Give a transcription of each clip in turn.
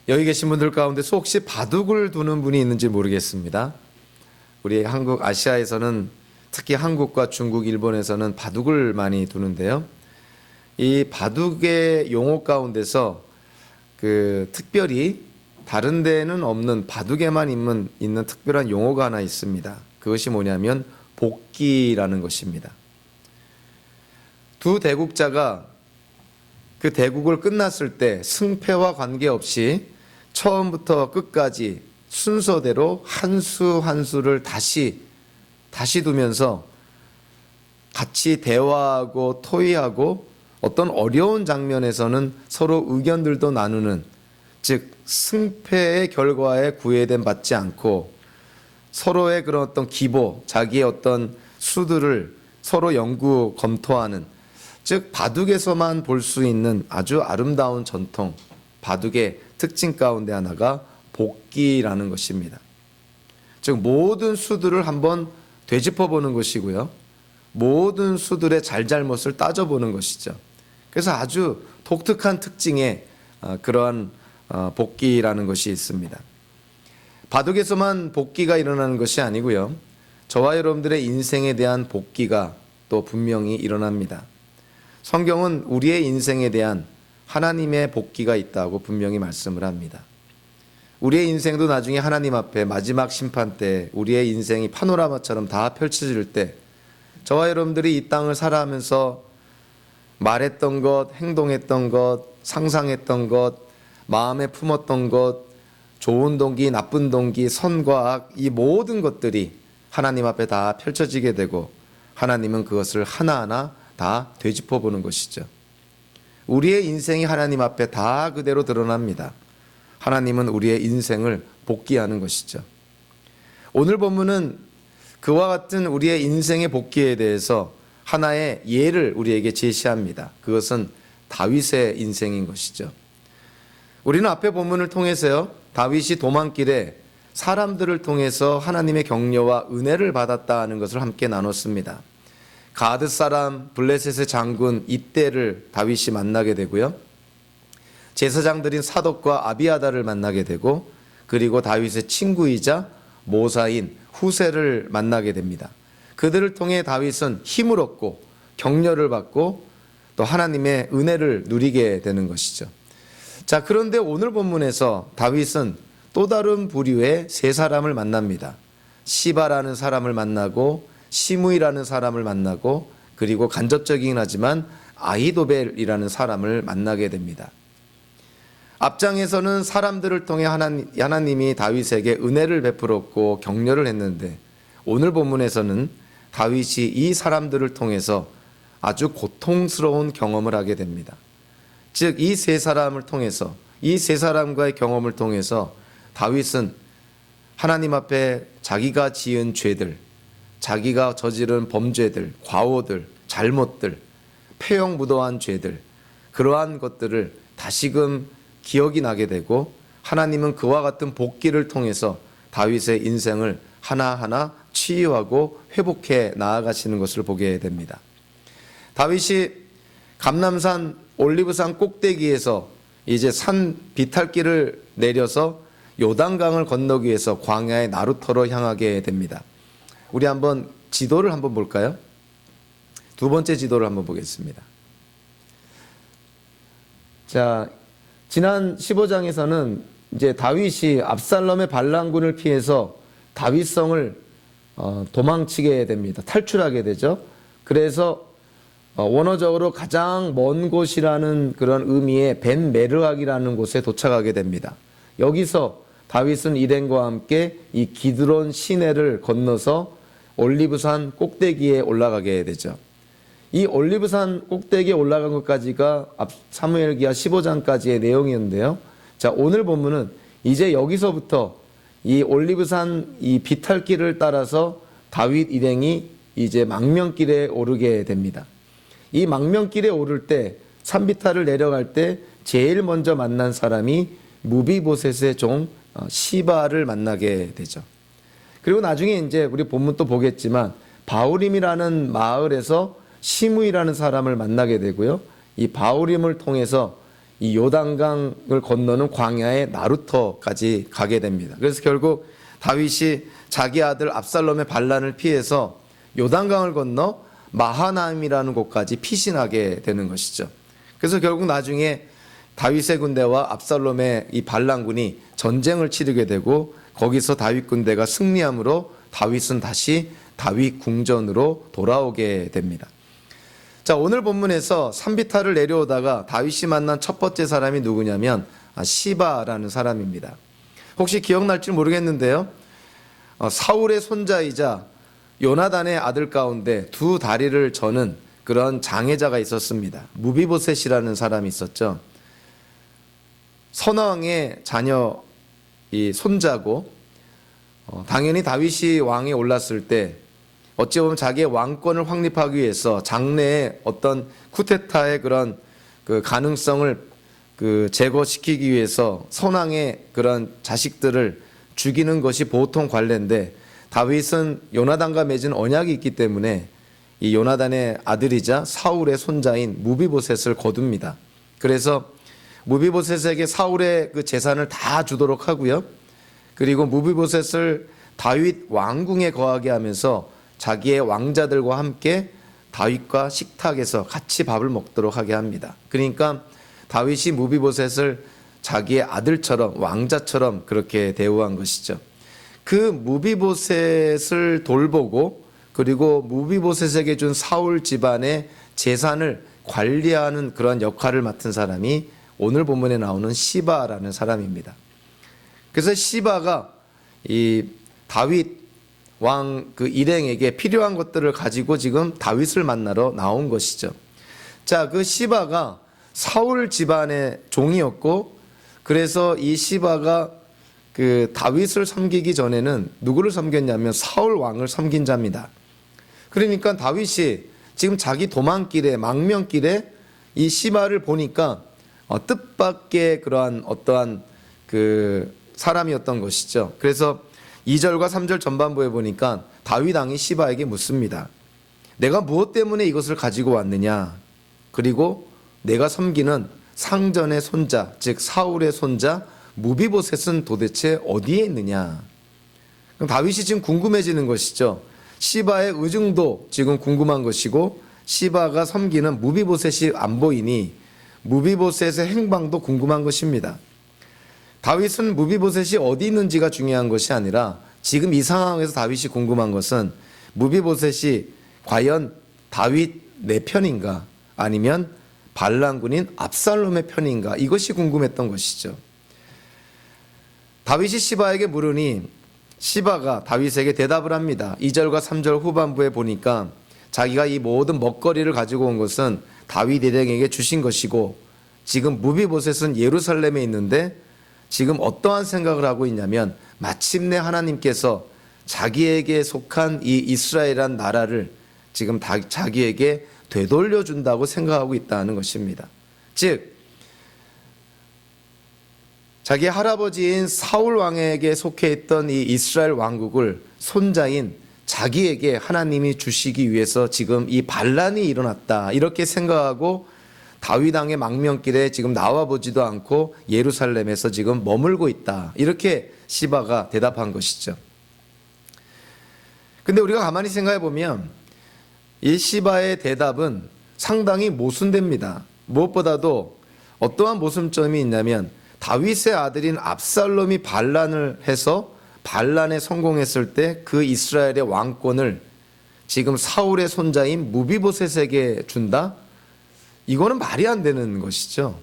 여기 계신 분들 가운데서 혹시 바둑을 두는 분이 있는지 모르겠습니다. 우리 한국, 아시아에서는 특히 한국과 중국, 일본에서는 바둑을 많이 두는데요. 이 바둑의 용어 가운데서 특별히 다른 데는 없는 바둑에만 있는 특별한 용어가 하나 있습니다. 그것이 뭐냐면 복기라는 것입니다. 두 대국자가 그 대국을 끝났을 때 승패와 관계없이 처음부터 끝까지 순서대로 한 수 한 수를 다시 두면서 같이 대화하고 토의하고 어떤 어려운 장면에서는 서로 의견들도 나누는, 즉 승패의 결과에 구애됨 받지 않고 서로의 그런 어떤 기보, 자기의 어떤 수들을 서로 연구 검토하는, 즉 바둑에서만 볼 수 있는 아주 아름다운 전통, 바둑의 특징 가운데 하나가 복기라는 것입니다. 즉 모든 수들을 한번 되짚어보는 것이고요, 모든 수들의 잘잘못을 따져보는 것이죠. 그래서 아주 독특한 특징의 그러한 복기라는 것이 있습니다. 바둑에서만 복기가 일어나는 것이 아니고요, 저와 여러분들의 인생에 대한 복기가 또 분명히 일어납니다. 성경은 우리의 인생에 대한 하나님의 복기가 있다고 분명히 말씀을 합니다. 우리의 인생도 나중에 하나님 앞에 마지막 심판 때 우리의 인생이 파노라마처럼 다 펼쳐질 때 저와 여러분들이 이 땅을 살아가면서 말했던 것, 행동했던 것, 상상했던 것, 마음에 품었던 것, 좋은 동기, 나쁜 동기, 선과 악, 이 모든 것들이 하나님 앞에 다 펼쳐지게 되고 하나님은 그것을 하나하나 다 되짚어 보는 것이죠. 우리의 인생이 하나님 앞에 다 그대로 드러납니다. 하나님은 우리의 인생을 복기하는 것이죠. 오늘 본문은 그와 같은 우리의 인생의 복기에 대해서 하나의 예를 우리에게 제시합니다. 그것은 다윗의 인생인 것이죠. 우리는 앞에 본문을 통해서요, 다윗이 도망길에 사람들을 통해서 하나님의 격려와 은혜를 받았다는 것을 함께 나눴습니다. 가드 사람 블레셋의 장군 이때를 다윗이 만나게 되고요, 제사장들인 사독과 아비아다를 만나게 되고, 그리고 다윗의 친구이자 모사인 후세를 만나게 됩니다. 그들을 통해 다윗은 힘을 얻고 격려를 받고 또 하나님의 은혜를 누리게 되는 것이죠. 자, 그런데 오늘 본문에서 다윗은 또 다른 부류의 세 사람을 만납니다. 시바라는 사람을 만나고 시므이라는 사람을 만나고, 그리고 간접적이긴 하지만 아히도벨이라는 사람을 만나게 됩니다. 앞장에서는 사람들을 통해 하나님이 다윗에게 은혜를 베풀었고 격려를 했는데, 오늘 본문에서는 다윗이 이 사람들을 통해서 아주 고통스러운 경험을 하게 됩니다. 즉 이 세 사람을 통해서, 이 세 사람과의 경험을 통해서 다윗은 하나님 앞에 자기가 지은 죄들, 자기가 저지른 범죄들, 과오들, 잘못들, 폐역무도한 죄들, 그러한 것들을 다시금 기억이 나게 되고, 하나님은 그와 같은 복기를 통해서 다윗의 인생을 하나하나 치유하고 회복해 나아가시는 것을 보게 됩니다. 다윗이 감람산 올리브산 꼭대기에서 이제 산 비탈길을 내려서 요단강을 건너기 위해서 광야의 나루터로 향하게 됩니다. 우리 한번 지도를 한번 볼까요? 두 번째 지도를 한번 보겠습니다. 자, 지난 15장에서는 이제 다윗이 압살롬의 반란군을 피해서 다윗성을 도망치게 됩니다. 탈출하게 되죠. 그래서 원어적으로 가장 먼 곳이라는 그런 의미의 벤메르악이라는 곳에 도착하게 됩니다. 여기서 다윗은 일행과 함께 이 기드론 시내를 건너서 올리브산 꼭대기에 올라가게 되죠. 이 올리브산 꼭대기에 올라간 것까지가 사무엘기하 15장까지의 내용이었는데요. 자, 오늘 본문은 이제 여기서부터 이 올리브산 이 비탈길을 따라서 다윗 일행이 이제 망명길에 오르게 됩니다. 이 망명길에 오를 때 산비탈을 내려갈 때 제일 먼저 만난 사람이 무비보셋의 종 시바를 만나게 되죠. 그리고 나중에 이제 우리 본문 또 보겠지만 바우림이라는 마을에서 시므이라는 사람을 만나게 되고요, 이 바우림을 통해서 이 요단강을 건너는 광야의 나루터까지 가게 됩니다. 그래서 결국 다윗이 자기 아들 압살롬의 반란을 피해서 요단강을 건너 마하나임이라는 곳까지 피신하게 되는 것이죠. 그래서 결국 나중에 다윗의 군대와 압살롬의 이 반란군이 전쟁을 치르게 되고 거기서 다윗 군대가 승리함으로 다윗은 다시 다윗 궁전으로 돌아오게 됩니다. 자, 오늘 본문에서 산비탈을 내려오다가 다윗이 만난 첫 번째 사람이 누구냐면 시바라는 사람입니다. 혹시 기억날지 모르겠는데요. 사울의 손자이자 요나단의 아들 가운데 두 다리를 저는 그런 장애자가 있었습니다. 무비보셋이라는 사람이 있었죠. 선왕의 자녀 이 손자고 당연히 다윗이 왕에 올랐을 때 어찌 보면 자기의 왕권을 확립하기 위해서 장래의 어떤 쿠데타의 그런 그 가능성을 제거시키기 위해서 선왕의 그런 자식들을 죽이는 것이 보통 관례인데 다윗은 요나단과 맺은 언약이 있기 때문에 이 요나단의 아들이자 사울의 손자인 무비보셋을 거둡니다. 그래서 무비보셋에게 사울의 그 재산을 다 주도록 하고요. 그리고 무비보셋을 다윗 왕궁에 거하게 하면서 자기의 왕자들과 함께 다윗과 식탁에서 같이 밥을 먹도록 하게 합니다. 그러니까 다윗이 무비보셋을 자기의 아들처럼 왕자처럼 그렇게 대우한 것이죠. 그 무비보셋을 돌보고 그리고 무비보셋에게 준 사울 집안의 재산을 관리하는 그런 역할을 맡은 사람이 오늘 본문에 나오는 시바라는 사람입니다. 그래서 시바가 이 다윗 왕 그 일행에게 필요한 것들을 가지고 지금 다윗을 만나러 나온 것이죠. 자, 그 시바가 사울 집안의 종이었고 그래서 이 시바가 그 다윗을 섬기기 전에는 누구를 섬겼냐면 사울 왕을 섬긴 자입니다. 그러니까 다윗이 지금 자기 도망길에 망명길에 이 시바를 보니까 뜻밖의 그러한 어떠한 그 사람이었던 것이죠. 그래서 2절과 3절 전반부에 보니까 다윗 왕이 시바에게 묻습니다. 내가 무엇 때문에 이것을 가지고 왔느냐? 그리고 내가 섬기는 상전의 손자, 즉 사울의 손자 무비보셋은 도대체 어디에 있느냐? 그럼 다윗이 지금 궁금해지는 것이죠. 시바의 의중도 지금 궁금한 것이고 시바가 섬기는 무비보셋이 안 보이니 무비보셋의 행방도 궁금한 것입니다. 다윗은 무비보셋이 어디 있는지가 중요한 것이 아니라 지금 이 상황에서 다윗이 궁금한 것은 무비보셋이 과연 다윗 내 편인가 아니면 반란군인 압살롬의 편인가 이것이 궁금했던 것이죠. 다윗이 시바에게 물으니 시바가 다윗에게 대답을 합니다. 2절과 3절 후반부에 보니까 자기가 이 모든 먹거리를 가지고 온 것은 다윗 일행에게 주신 것이고 지금 무비보셋은 예루살렘에 있는데 지금 어떠한 생각을 하고 있냐면 마침내 하나님께서 자기에게 속한 이 이스라엘이란 나라를 지금 자기에게 되돌려 준다고 생각하고 있다는 것입니다. 즉 자기 할아버지인 사울 왕에게 속해 있던 이 이스라엘 왕국을 손자인 자기에게 하나님이 주시기 위해서 지금 이 반란이 일어났다 이렇게 생각하고 다윗 왕의 망명길에 지금 나와보지도 않고 예루살렘에서 지금 머물고 있다 이렇게 시바가 대답한 것이죠. 근데 우리가 가만히 생각해 보면 이 시바의 대답은 상당히 모순됩니다. 무엇보다도 어떠한 모순점이 있냐면 다윗의 아들인 압살롬이 반란을 해서 반란에 성공했을 때 그 이스라엘의 왕권을 지금 사울의 손자인 무비보셋에게 준다? 이거는 말이 안 되는 것이죠.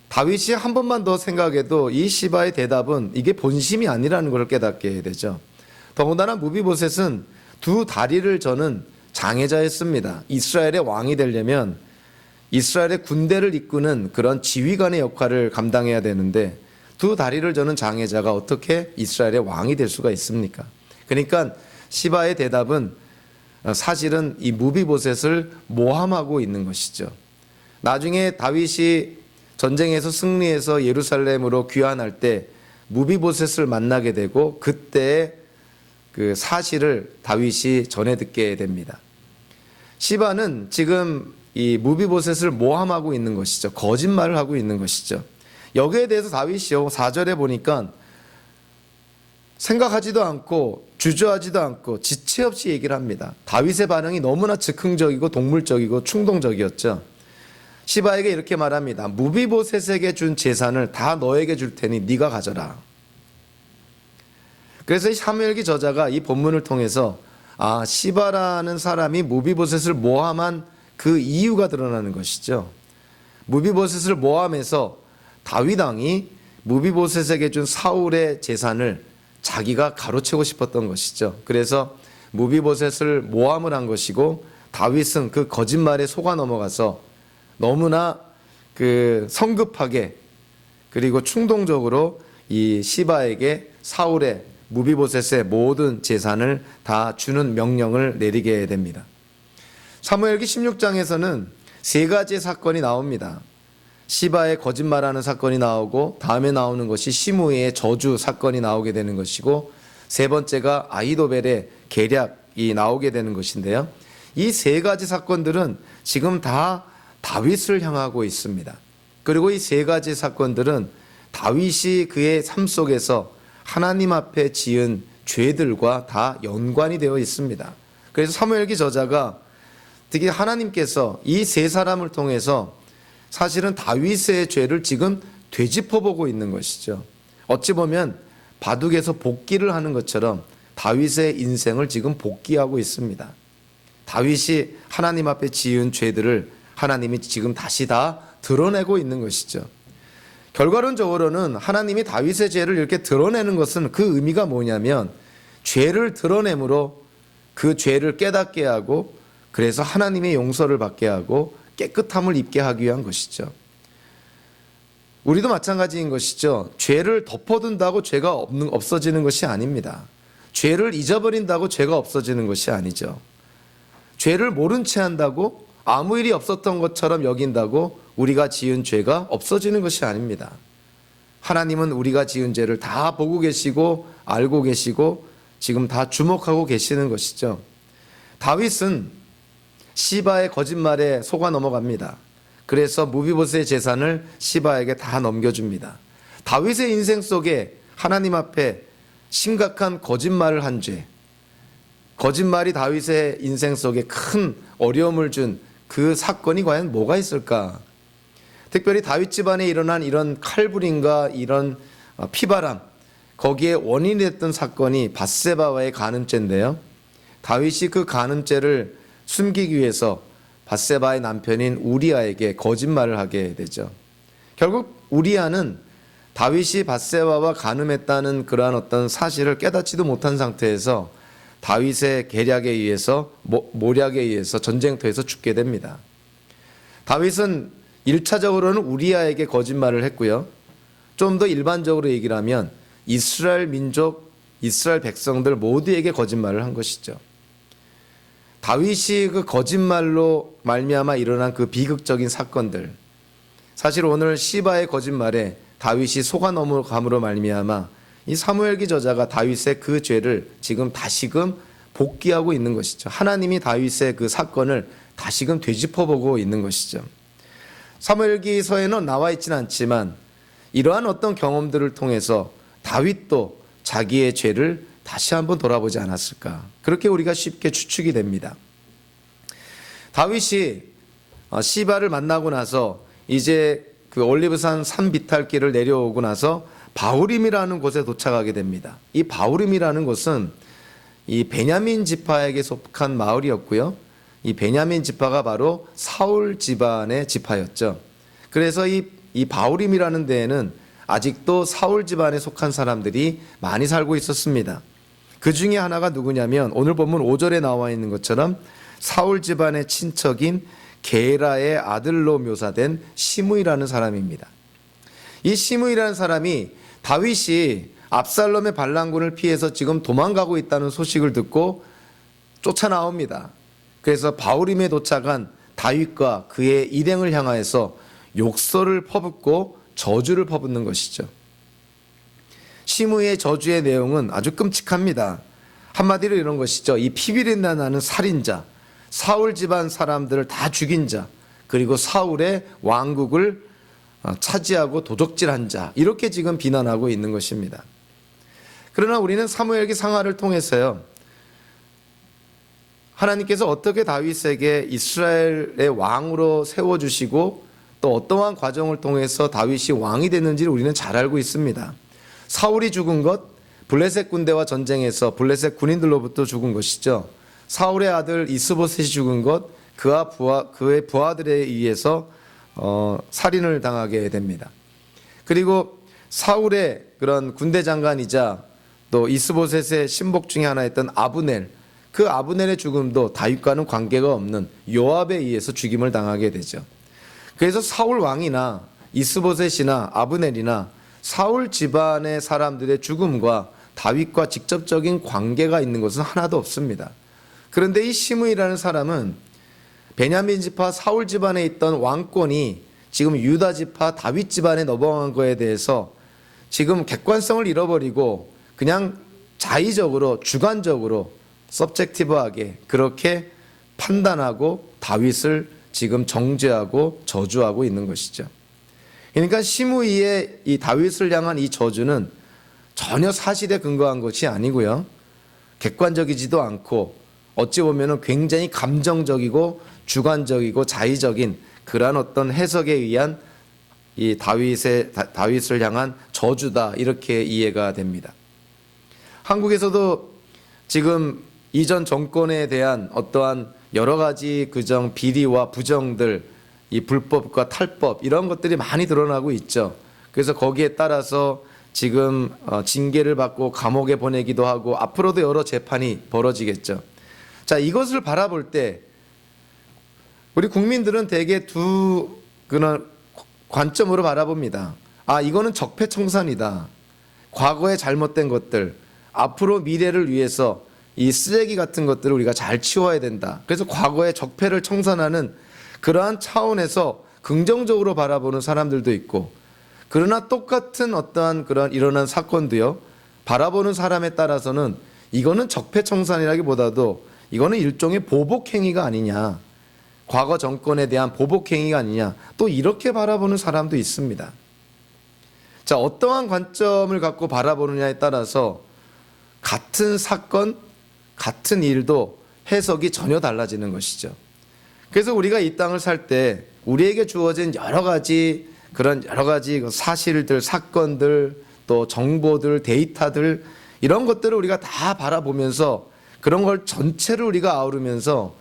다윗이 한 번만 더 생각해도 이 시바의 대답은 이게 본심이 아니라는 걸 깨닫게 되죠. 더군다나 무비보셋은 두 다리를 저는 장애자였습니다. 이스라엘의 왕이 되려면 이스라엘의 군대를 이끄는 그런 지휘관의 역할을 감당해야 되는데 두 다리를 저는 장애자가 어떻게 이스라엘의 왕이 될 수가 있습니까? 그러니까 시바의 대답은 사실은 이 무비보셋을 모함하고 있는 것이죠. 나중에 다윗이 전쟁에서 승리해서 예루살렘으로 귀환할 때 무비보셋을 만나게 되고 그때 그 사실을 다윗이 전해 듣게 됩니다. 시바는 지금 이 무비보셋을 모함하고 있는 것이죠. 거짓말을 하고 있는 것이죠. 여기에 대해서 다윗이요 4절에 보니까 생각하지도 않고 주저하지도 않고 지체 없이 얘기를 합니다. 다윗의 반응이 너무나 즉흥적이고 동물적이고 충동적이었죠. 시바에게 이렇게 말합니다. 무비보셋에게 준 재산을 다 너에게 줄 테니 네가 가져라. 그래서 이 사무엘기 저자가 이 본문을 통해서 시바라는 사람이 무비보셋을 모함한 그 이유가 드러나는 것이죠. 무비보셋을 모함해서 다윗 왕이 무비보셋에게 준 사울의 재산을 자기가 가로채고 싶었던 것이죠. 그래서 무비보셋을 모함을 한 것이고 다윗은 그 거짓말에 속아 넘어가서 너무나 성급하게 그리고 충동적으로 이 시바에게 사울의 무비보셋의 모든 재산을 다 주는 명령을 내리게 됩니다. 사무엘기 16장에서는 세 가지의 사건이 나옵니다. 시바의 거짓말하는 사건이 나오고 다음에 나오는 것이 시므이의 저주 사건이 나오게 되는 것이고 세 번째가 아히도벨의 계략이 나오게 되는 것인데요. 이 세 가지 사건들은 지금 다 다윗을 향하고 있습니다. 그리고 이 세 가지 사건들은 다윗이 그의 삶 속에서 하나님 앞에 지은 죄들과 다 연관이 되어 있습니다. 그래서 사무엘기 저자가 특히 하나님께서 이 세 사람을 통해서 사실은 다윗의 죄를 지금 되짚어보고 있는 것이죠. 어찌 보면 바둑에서 복기를 하는 것처럼 다윗의 인생을 지금 복기하고 있습니다. 다윗이 하나님 앞에 지은 죄들을 하나님이 지금 다시 다 드러내고 있는 것이죠. 결과론적으로는 하나님이 다윗의 죄를 이렇게 드러내는 것은 그 의미가 뭐냐면 죄를 드러내므로 그 죄를 깨닫게 하고 그래서 하나님의 용서를 받게 하고 깨끗함을 입게 하기 위한 것이죠. 우리도 마찬가지인 것이죠. 죄를 덮어둔다고 죄가 없어지는 것이 아닙니다. 죄를 잊어버린다고 죄가 없어지는 것이 아니죠. 죄를 모른 채 한다고 아무 일이 없었던 것처럼 여긴다고 우리가 지은 죄가 없어지는 것이 아닙니다. 하나님은 우리가 지은 죄를 다 보고 계시고 알고 계시고 지금 다 주목하고 계시는 것이죠. 다윗은 시바의 거짓말에 속아 넘어갑니다. 그래서 무비보셋의 재산을 시바에게 다 넘겨줍니다. 다윗의 인생 속에 하나님 앞에 심각한 거짓말을 한 죄, 거짓말이 다윗의 인생 속에 큰 어려움을 준 그 사건이 과연 뭐가 있을까? 특별히 다윗 집안에 일어난 이런 칼부림과 이런 피바람, 거기에 원인이 됐던 사건이 밧세바와의 간음죄인데요. 다윗이 그 간음죄를 숨기기 위해서 밧세바의 남편인 우리아에게 거짓말을 하게 되죠. 결국 우리아는 다윗이 밧세바와 간음했다는 그러한 어떤 사실을 깨닫지도 못한 상태에서 다윗의 계략에 의해서 모략에 의해서 전쟁터에서 죽게 됩니다. 다윗은 1차적으로는 우리아에게 거짓말을 했고요. 좀 더 일반적으로 얘기를 하면 이스라엘 민족, 이스라엘 백성들 모두에게 거짓말을 한 것이죠. 다윗이 그 거짓말로 말미암아 일어난 그 비극적인 사건들, 사실 오늘 시바의 거짓말에 다윗이 속아 넘어감으로 말미암아 이 사무엘기 저자가 다윗의 그 죄를 지금 다시금 복기하고 있는 것이죠. 하나님이 다윗의 그 사건을 다시금 되짚어보고 있는 것이죠. 사무엘기서에는 나와 있지는 않지만 이러한 어떤 경험들을 통해서 다윗도 자기의 죄를 다시 한번 돌아보지 않았을까, 그렇게 우리가 쉽게 추측이 됩니다. 다윗이 시바를 만나고 나서 이제 그 올리브산 산 비탈길을 내려오고 나서 바후림이라는 곳에 도착하게 됩니다. 이 바후림이라는 곳은 이 베냐민 지파에게 속한 마을이었고요. 이 베냐민 지파가 바로 사울 집안의 지파였죠. 그래서 이 바후림이라는 데에는 아직도 사울 집안에 속한 사람들이 많이 살고 있었습니다. 그 중에 하나가 누구냐면 오늘 본문 5절에 나와 있는 것처럼 사울 집안의 친척인 게라의 아들로 묘사된 시므이라는 사람입니다. 이 시므이라는 사람이 다윗이 압살롬의 반란군을 피해서 지금 도망가고 있다는 소식을 듣고 쫓아나옵니다. 그래서 바후림에 도착한 다윗과 그의 일행을 향하여서 욕설을 퍼붓고 저주를 퍼붓는 것이죠. 시므이의 저주의 내용은 아주 끔찍합니다. 한마디로 이런 것이죠. 이 피비린내 나는 살인자, 사울 집안 사람들을 다 죽인 자, 그리고 사울의 왕국을 차지하고 도적질한 자, 이렇게 지금 비난하고 있는 것입니다. 그러나 우리는 사무엘기 상하를 통해서요, 하나님께서 어떻게 다윗에게 이스라엘의 왕으로 세워주시고 또 어떠한 과정을 통해서 다윗이 왕이 됐는지를 우리는 잘 알고 있습니다. 사울이 죽은 것, 블레셋 군대와 전쟁에서 블레셋 군인들로부터 죽은 것이죠. 사울의 아들 이스보셋이 죽은 것, 그의 부하들에 의해서 살인을 당하게 됩니다. 그리고 사울의 그런 군대 장관이자 또 이스보셋의 신복 중에 하나였던 아브넬, 그 아브넬의 죽음도 다윗과는 관계가 없는 요압에 의해서 죽임을 당하게 되죠. 그래서 사울 왕이나 이스보셋이나 아브넬이나 사울 집안의 사람들의 죽음과 다윗과 직접적인 관계가 있는 것은 하나도 없습니다. 그런데 이 시므이라는 사람은 베냐민 지파 사울 집안에 있던 왕권이 지금 유다 지파 다윗 집안에 넘어간 거에 대해서 지금 객관성을 잃어버리고 그냥 자의적으로 주관적으로 서브젝티브하게 그렇게 판단하고 다윗을 지금 정죄하고 저주하고 있는 것이죠. 그러니까 시므이의 이 다윗을 향한 이 저주는 전혀 사실에 근거한 것이 아니고요, 객관적이지도 않고 어찌 보면 굉장히 감정적이고 주관적이고 자의적인 그러한 어떤 해석에 의한 이 다윗을 향한 저주다, 이렇게 이해가 됩니다. 한국에서도 지금 이전 정권에 대한 어떠한 여러 가지 규정, 비리와 부정들, 이 불법과 탈법, 이런 것들이 많이 드러나고 있죠. 그래서 거기에 따라서 지금 징계를 받고 감옥에 보내기도 하고 앞으로도 여러 재판이 벌어지겠죠. 자, 이것을 바라볼 때 우리 국민들은 대개 두 그런 관점으로 바라봅니다. 아, 이거는 적폐청산이다. 과거에 잘못된 것들, 앞으로 미래를 위해서 이 쓰레기 같은 것들을 우리가 잘 치워야 된다. 그래서 과거의 적폐를 청산하는 그러한 차원에서 긍정적으로 바라보는 사람들도 있고, 그러나 똑같은 어떠한 그런 일어난 사건도요, 바라보는 사람에 따라서는 이거는 적폐청산이라기보다도 이거는 일종의 보복행위가 아니냐, 과거 정권에 대한 보복행위가 아니냐, 또 이렇게 바라보는 사람도 있습니다. 자, 어떠한 관점을 갖고 바라보느냐에 따라서 같은 사건, 같은 일도 해석이 전혀 달라지는 것이죠. 그래서 우리가 이 땅을 살 때 우리에게 주어진 여러 가지 사실들, 사건들, 또 정보들, 데이터들, 이런 것들을 우리가 다 바라보면서 그런 걸 전체를 우리가 아우르면서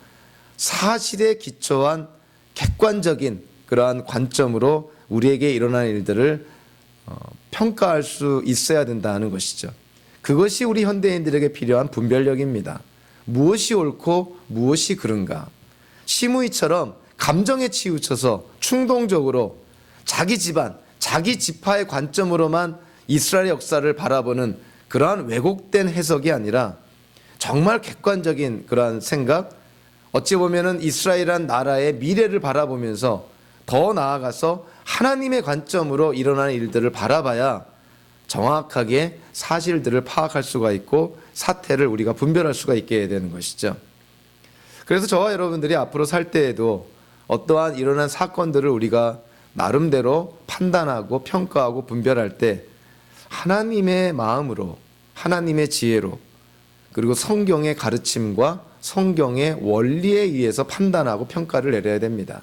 사실에 기초한 객관적인 그러한 관점으로 우리에게 일어난 일들을 평가할 수 있어야 된다는 것이죠. 그것이 우리 현대인들에게 필요한 분별력입니다. 무엇이 옳고 무엇이 그른가. 시므이처럼 감정에 치우쳐서 충동적으로 자기 집안, 자기 지파의 관점으로만 이스라엘의 역사를 바라보는 그러한 왜곡된 해석이 아니라 정말 객관적인 그러한 생각, 어찌 보면은 이스라엘이란 나라의 미래를 바라보면서 더 나아가서 하나님의 관점으로 일어나는 일들을 바라봐야 정확하게 사실들을 파악할 수가 있고 사태를 우리가 분별할 수가 있게 되는 것이죠. 그래서 저와 여러분들이 앞으로 살 때에도 어떠한 일어난 사건들을 우리가 나름대로 판단하고 평가하고 분별할 때 하나님의 마음으로, 하나님의 지혜로, 그리고 성경의 가르침과 성경의 원리에 의해서 판단하고 평가를 내려야 됩니다.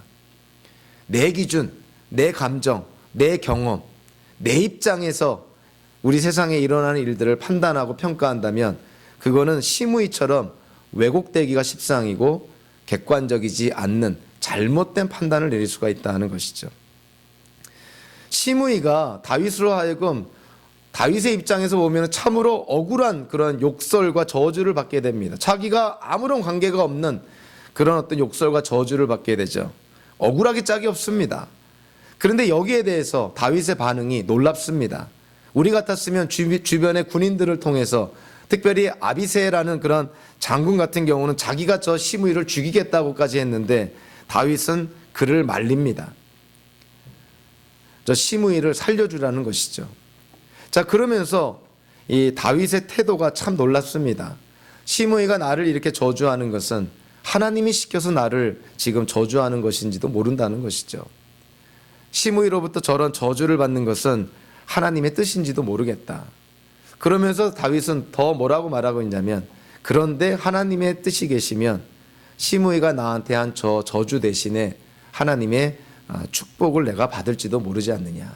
내 기준, 내 감정, 내 경험, 내 입장에서 우리 세상에 일어나는 일들을 판단하고 평가한다면 그거는 시므이처럼 왜곡되기가 십상이고 객관적이지 않는 잘못된 판단을 내릴 수가 있다는 것이죠. 시므이가 다윗으로 하여금 다윗의 입장에서 보면 참으로 억울한 그런 욕설과 저주를 받게 됩니다. 자기가 아무런 관계가 없는 그런 어떤 욕설과 저주를 받게 되죠. 억울하기 짝이 없습니다. 그런데 여기에 대해서 다윗의 반응이 놀랍습니다. 우리 같았으면 주변의 군인들을 통해서, 특별히 아비새라는 그런 장군 같은 경우는 자기가 저 시므이를 죽이겠다고까지 했는데 다윗은 그를 말립니다. 저 시므이를 살려주라는 것이죠. 자, 그러면서 이 다윗의 태도가 참 놀랍습니다. 시므이가 나를 이렇게 저주하는 것은 하나님이 시켜서 나를 지금 저주하는 것인지도 모른다는 것이죠. 시므이로부터 저런 저주를 받는 것은 하나님의 뜻인지도 모르겠다. 그러면서 다윗은 더 뭐라고 말하고 있냐면, 그런데 하나님의 뜻이 계시면 시므이가 나한테 한 저 저주 대신에 하나님의 축복을 내가 받을지도 모르지 않느냐.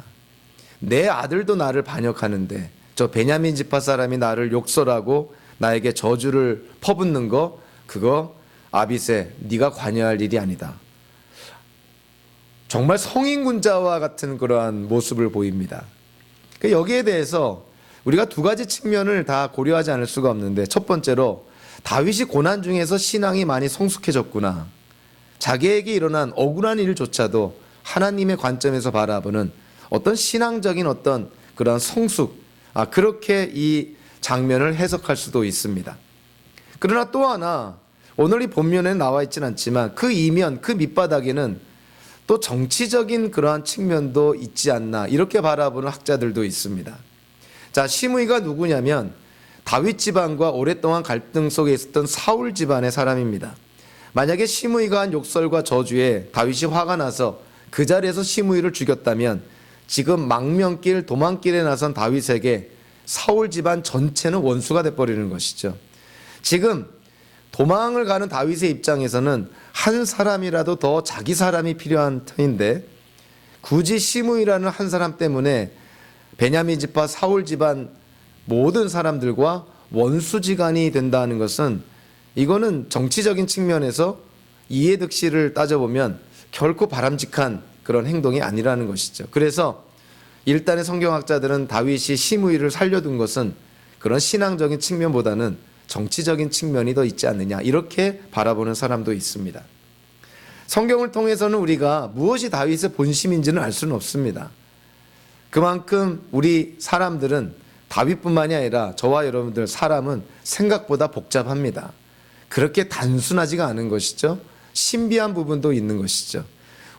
내 아들도 나를 반역하는데 저 베냐민 지파 사람이 나를 욕설하고 나에게 저주를 퍼붓는 거, 그거 아비새 네가 관여할 일이 아니다. 정말 성인군자와 같은 그러한 모습을 보입니다. 여기에 대해서 우리가 두 가지 측면을 다 고려하지 않을 수가 없는데, 첫 번째로 다윗이 고난 중에서 신앙이 많이 성숙해졌구나. 자기에게 일어난 억울한 일조차도 하나님의 관점에서 바라보는 어떤 신앙적인 어떤 그런 성숙, 그렇게 이 장면을 해석할 수도 있습니다. 그러나 또 하나, 오늘 이 본면에 나와 있지는 않지만 그 이면, 그 밑바닥에는 또 정치적인 그러한 측면도 있지 않나, 이렇게 바라보는 학자들도 있습니다. 자, 시므이가 누구냐면 다윗 집안과 오랫동안 갈등 속에 있었던 사울 집안의 사람입니다. 만약에 시므이가 한 욕설과 저주에 다윗이 화가 나서 그 자리에서 시므이를 죽였다면 지금 망명길, 도망길에 나선 다윗에게 사울 집안 전체는 원수가 돼버리는 것이죠. 지금 도망을 가는 다윗의 입장에서는 한 사람이라도 더 자기 사람이 필요한 터인데, 굳이 시므이라는 한 사람 때문에 베냐민 지파 사울 집안 모든 사람들과 원수지간이 된다는 것은, 이거는 정치적인 측면에서 이해득실을 따져보면 결코 바람직한 그런 행동이 아니라는 것이죠. 그래서 일단의 성경학자들은 다윗이 시므이를 살려둔 것은 그런 신앙적인 측면보다는 정치적인 측면이 더 있지 않느냐, 이렇게 바라보는 사람도 있습니다. 성경을 통해서는 우리가 무엇이 다윗의 본심인지는 알 수는 없습니다. 그만큼 우리 사람들은, 다윗뿐만이 아니라 저와 여러분들 사람은 생각보다 복잡합니다. 그렇게 단순하지가 않은 것이죠. 신비한 부분도 있는 것이죠.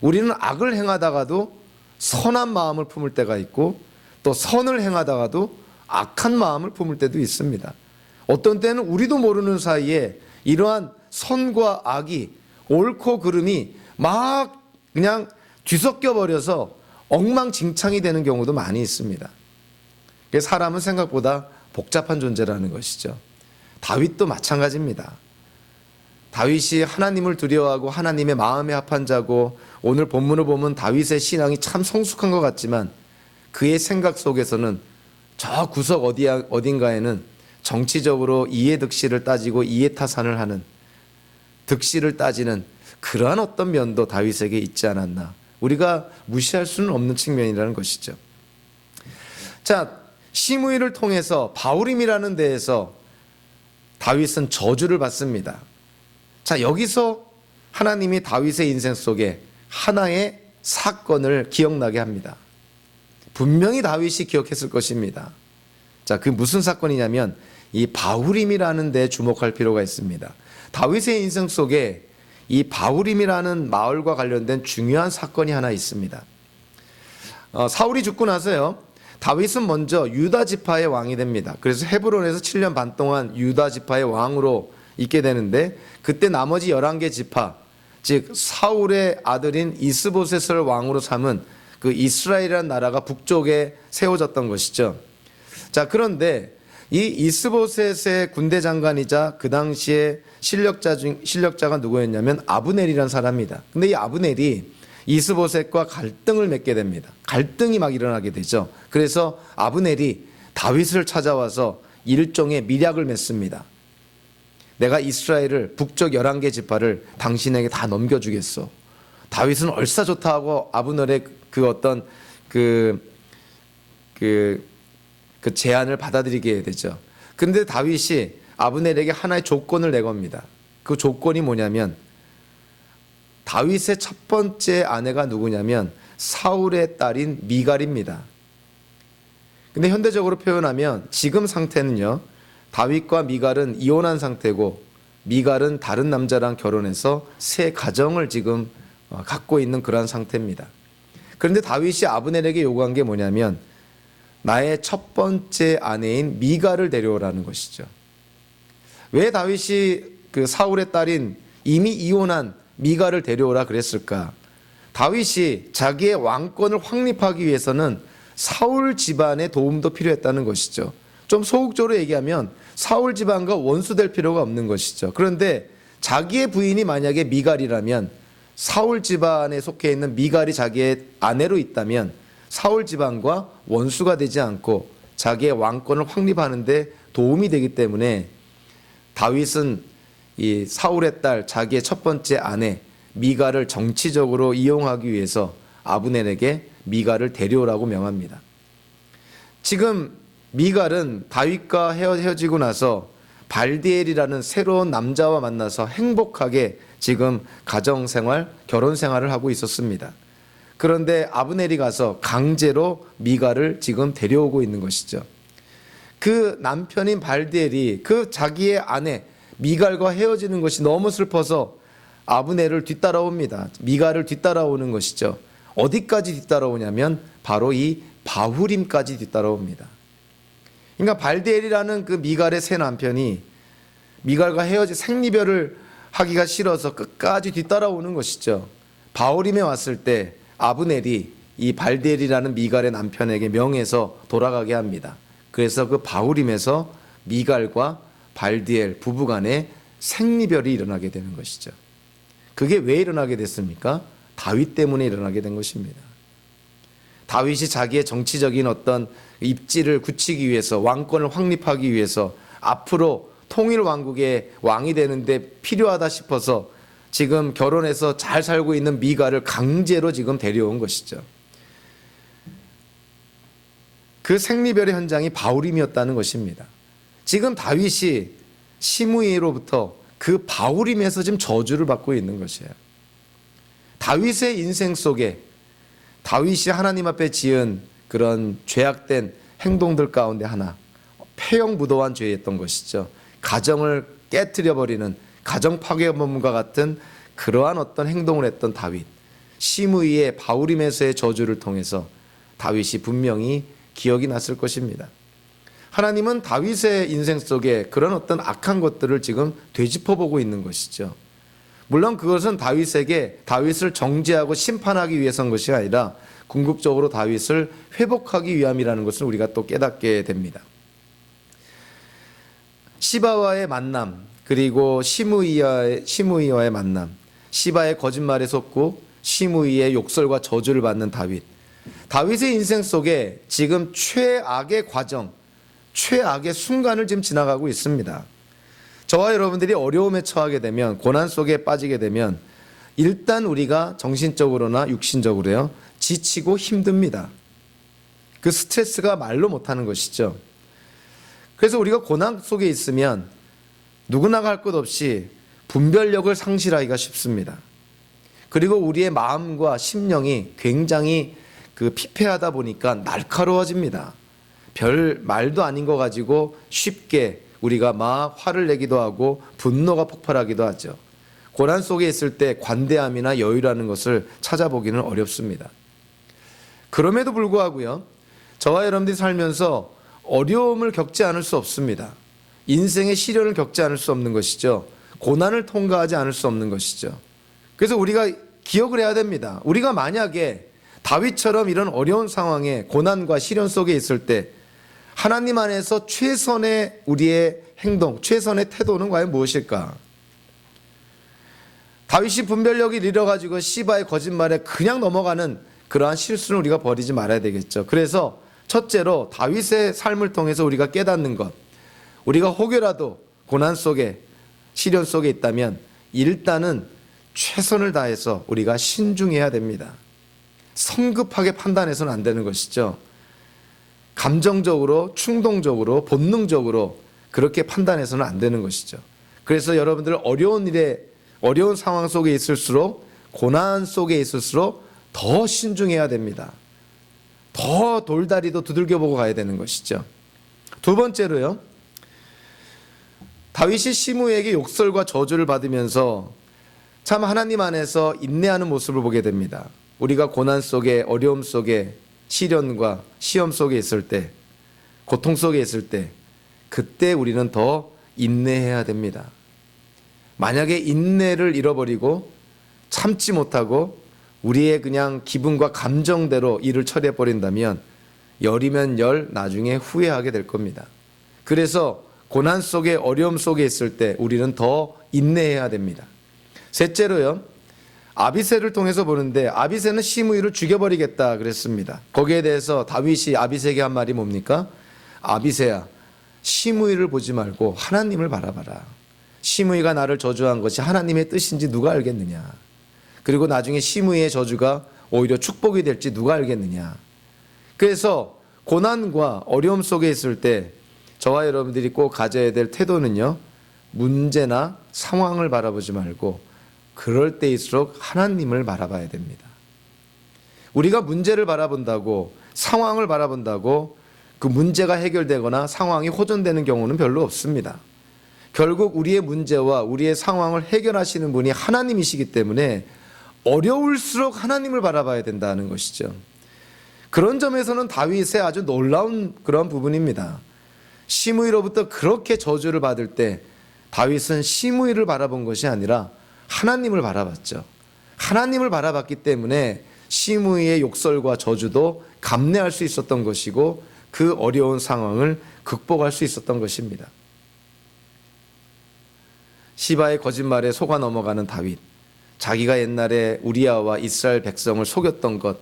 우리는 악을 행하다가도 선한 마음을 품을 때가 있고, 또 선을 행하다가도 악한 마음을 품을 때도 있습니다. 어떤 때는 우리도 모르는 사이에 이러한 선과 악이, 옳고 그름이 막 그냥 뒤섞여 버려서 엉망진창이 되는 경우도 많이 있습니다. 사람은 생각보다 복잡한 존재라는 것이죠. 다윗도 마찬가지입니다. 다윗이 하나님을 두려워하고 하나님의 마음에 합한 자고, 오늘 본문을 보면 다윗의 신앙이 참 성숙한 것 같지만 그의 생각 속에서는 저 구석 어딘가에는 정치적으로 이해득실을 따지고 이해타산을 하는, 득실을 따지는 그러한 어떤 면도 다윗에게 있지 않았나, 우리가 무시할 수는 없는 측면이라는 것이죠. 자, 시므이를 통해서 바후림이라는 데에서 다윗은 저주를 받습니다. 자, 여기서 하나님이 다윗의 인생 속에 하나의 사건을 기억나게 합니다. 분명히 다윗이 기억했을 것입니다. 자, 그 무슨 사건이냐면 이 바후림이라는 데에 주목할 필요가 있습니다. 다윗의 인생 속에 이 바후림이라는 마을과 관련된 중요한 사건이 하나 있습니다. 사울이 죽고 나서요, 다윗은 먼저 유다 지파의 왕이 됩니다. 그래서 헤브론에서 7년 반 동안 유다 지파의 왕으로 있게 되는데, 그때 나머지 11개 지파, 즉 사울의 아들인 이스보셋을 왕으로 삼은 그 이스라엘이라는 나라가 북쪽에 세워졌던 것이죠. 자, 그런데 이 이스보셋의 군대 장관이자 그 당시에 실력자가 누구였냐면 아브넬이라는 사람입니다. 근데 이 아브넬이 이스보셋과 갈등을 맺게 됩니다. 갈등이 막 일어나게 되죠. 그래서 아브넬이 다윗을 찾아와서 일종의 밀약을 맺습니다. 내가 이스라엘을, 북쪽 11개 지파를 당신에게 다 넘겨주겠어. 다윗은 얼싸 좋다 하고 아브넬의 그 어떤 그 제안을 받아들이게 되죠. 그런데 다윗이 아브넬에게 하나의 조건을 내겁니다. 그 조건이 뭐냐면, 다윗의 첫 번째 아내가 누구냐면 사울의 딸인 미갈입니다. 근데 현대적으로 표현하면 지금 상태는요, 다윗과 미갈은 이혼한 상태고, 미갈은 다른 남자랑 결혼해서 새 가정을 지금 갖고 있는 그러한 상태입니다. 그런데 다윗이 아브넬에게 요구한 게 뭐냐면, 나의 첫 번째 아내인 미갈을 데려오라는 것이죠. 왜 다윗이 그 사울의 딸인 이미 이혼한 미갈을 데려오라 그랬을까? 다윗이 자기의 왕권을 확립하기 위해서는 사울 집안의 도움도 필요했다는 것이죠. 좀 소극적으로 얘기하면 사울 집안과 원수될 필요가 없는 것이죠. 그런데 자기의 부인이 만약에 미갈이라면, 사울 집안에 속해 있는 미갈이 자기의 아내로 있다면 사울 집안과 원수가 되지 않고 자기의 왕권을 확립하는 데 도움이 되기 때문에 다윗은 이 사울의 딸, 자기의 첫 번째 아내 미갈을 정치적으로 이용하기 위해서 아브넬에게 미갈을 데려오라고 명합니다. 지금 미갈은 다윗과 헤어지고 나서 발디엘이라는 새로운 남자와 만나서 행복하게 지금 가정생활, 결혼생활을 하고 있었습니다. 그런데 아브넬이 가서 강제로 미갈을 지금 데려오고 있는 것이죠. 그 남편인 발디엘이 그 자기의 아내 미갈과 헤어지는 것이 너무 슬퍼서 아브넬을 뒤따라옵니다. 미갈을 뒤따라오는 것이죠. 어디까지 뒤따라오냐면 바로 이 바후림까지 뒤따라옵니다. 그러니까 발디엘이라는 그 미갈의 새 남편이 미갈과 헤어지 생리별을 하기가 싫어서 끝까지 뒤따라오는 것이죠. 바후림에 왔을 때 아브넬이 이 발디엘이라는 미갈의 남편에게 명해서 돌아가게 합니다. 그래서 그 바후림에서 미갈과 발디엘 부부간에 생리별이 일어나게 되는 것이죠. 그게 왜 일어나게 됐습니까? 다윗 때문에 일어나게 된 것입니다. 다윗이 자기의 정치적인 어떤 입지를 굳히기 위해서, 왕권을 확립하기 위해서 앞으로 통일 왕국의 왕이 되는데 필요하다 싶어서 지금 결혼해서 잘 살고 있는 미갈을 강제로 지금 데려온 것이죠. 그 생리별의 현장이 바후림이었다는 것입니다. 지금 다윗이 시므이로부터 그 바후림에서 지금 저주를 받고 있는 것이에요. 다윗의 인생 속에 다윗이 하나님 앞에 지은 그런 죄악된 행동들 가운데 하나, 폐영무도한 죄였던 것이죠. 가정을 깨트려버리는 가정 파괴범과 같은 그러한 어떤 행동을 했던 다윗, 시므이의 바후림에서의 저주를 통해서 다윗이 분명히 기억이 났을 것입니다. 하나님은 다윗의 인생 속에 그런 어떤 악한 것들을 지금 되짚어보고 있는 것이죠. 물론 그것은 다윗을 정죄하고 심판하기 위해서인 것이 아니라 궁극적으로 다윗을 회복하기 위함이라는 것을 우리가 또 깨닫게 됩니다. 시바와의 만남, 그리고 시므이와의 만남, 시바의 거짓말에 속고 시므이의 욕설과 저주를 받는 다윗. 다윗의 인생 속에 지금 최악의 과정, 최악의 순간을 지금 지나가고 있습니다. 저와 여러분들이 어려움에 처하게 되면, 고난 속에 빠지게 되면 일단 우리가 정신적으로나 육신적으로요 지치고 힘듭니다. 그 스트레스가 말로 못하는 것이죠. 그래서 우리가 고난 속에 있으면 누구나 할 것 없이 분별력을 상실하기가 쉽습니다. 그리고 우리의 마음과 심령이 굉장히 피폐하다 보니까 날카로워집니다. 별 말도 아닌 거 가지고 쉽게 우리가 막 화를 내기도 하고 분노가 폭발하기도 하죠. 고난 속에 있을 때 관대함이나 여유라는 것을 찾아보기는 어렵습니다. 그럼에도 불구하고요, 저와 여러분들이 살면서 어려움을 겪지 않을 수 없습니다. 인생의 시련을 겪지 않을 수 없는 것이죠. 고난을 통과하지 않을 수 없는 것이죠. 그래서 우리가 기억을 해야 됩니다. 우리가 만약에 다윗처럼 이런 어려운 상황에 고난과 시련 속에 있을 때 하나님 안에서 최선의 우리의 행동, 최선의 태도는 과연 무엇일까? 다윗이 분별력을 잃어가지고 시바의 거짓말에 그냥 넘어가는 그러한 실수는 우리가 버리지 말아야 되겠죠. 그래서 첫째로 다윗의 삶을 통해서 우리가 깨닫는 것, 우리가 혹여라도 고난 속에, 시련 속에 있다면 일단은 최선을 다해서 우리가 신중해야 됩니다. 성급하게 판단해서는 안 되는 것이죠. 감정적으로, 충동적으로, 본능적으로 그렇게 판단해서는 안 되는 것이죠. 그래서 여러분들 어려운 상황 속에 있을수록, 고난 속에 있을수록 더 신중해야 됩니다. 더 돌다리도 두들겨보고 가야 되는 것이죠. 두 번째로요, 다윗이 시므이에게 욕설과 저주를 받으면서 참 하나님 안에서 인내하는 모습을 보게 됩니다. 우리가 고난 속에, 어려움 속에, 시련과 시험 속에 있을 때, 고통 속에 있을 때, 그때 우리는 더 인내해야 됩니다. 만약에 인내를 잃어버리고 참지 못하고 우리의 그냥 기분과 감정대로 일을 처리해 버린다면 열이면 열 나중에 후회하게 될 겁니다. 그래서 고난 속에 어려움 속에 있을 때 우리는 더 인내해야 됩니다. 셋째로요. 아비새를 통해서 보는데 아비새는 시므이를 죽여버리겠다 그랬습니다. 거기에 대해서 다윗이 아비새에게 한 말이 뭡니까? 아비새야, 시므이를 보지 말고 하나님을 바라봐라. 시므이가 나를 저주한 것이 하나님의 뜻인지 누가 알겠느냐. 그리고 나중에 시므이의 저주가 오히려 축복이 될지 누가 알겠느냐. 그래서 고난과 어려움 속에 있을 때 저와 여러분들이 꼭 가져야 될 태도는요, 문제나 상황을 바라보지 말고 그럴 때일수록 하나님을 바라봐야 됩니다. 우리가 문제를 바라본다고, 상황을 바라본다고 그 문제가 해결되거나 상황이 호전되는 경우는 별로 없습니다. 결국 우리의 문제와 우리의 상황을 해결하시는 분이 하나님이시기 때문에 어려울수록 하나님을 바라봐야 된다는 것이죠. 그런 점에서는 다윗의 아주 놀라운 그런 부분입니다. 시므이로부터 그렇게 저주를 받을 때 다윗은 시므이를 바라본 것이 아니라 하나님을 바라봤죠. 하나님을 바라봤기 때문에 시므이의 욕설과 저주도 감내할 수 있었던 것이고 그 어려운 상황을 극복할 수 있었던 것입니다. 시바의 거짓말에 속아 넘어가는 다윗, 자기가 옛날에 우리아와 이스라엘 백성을 속였던 것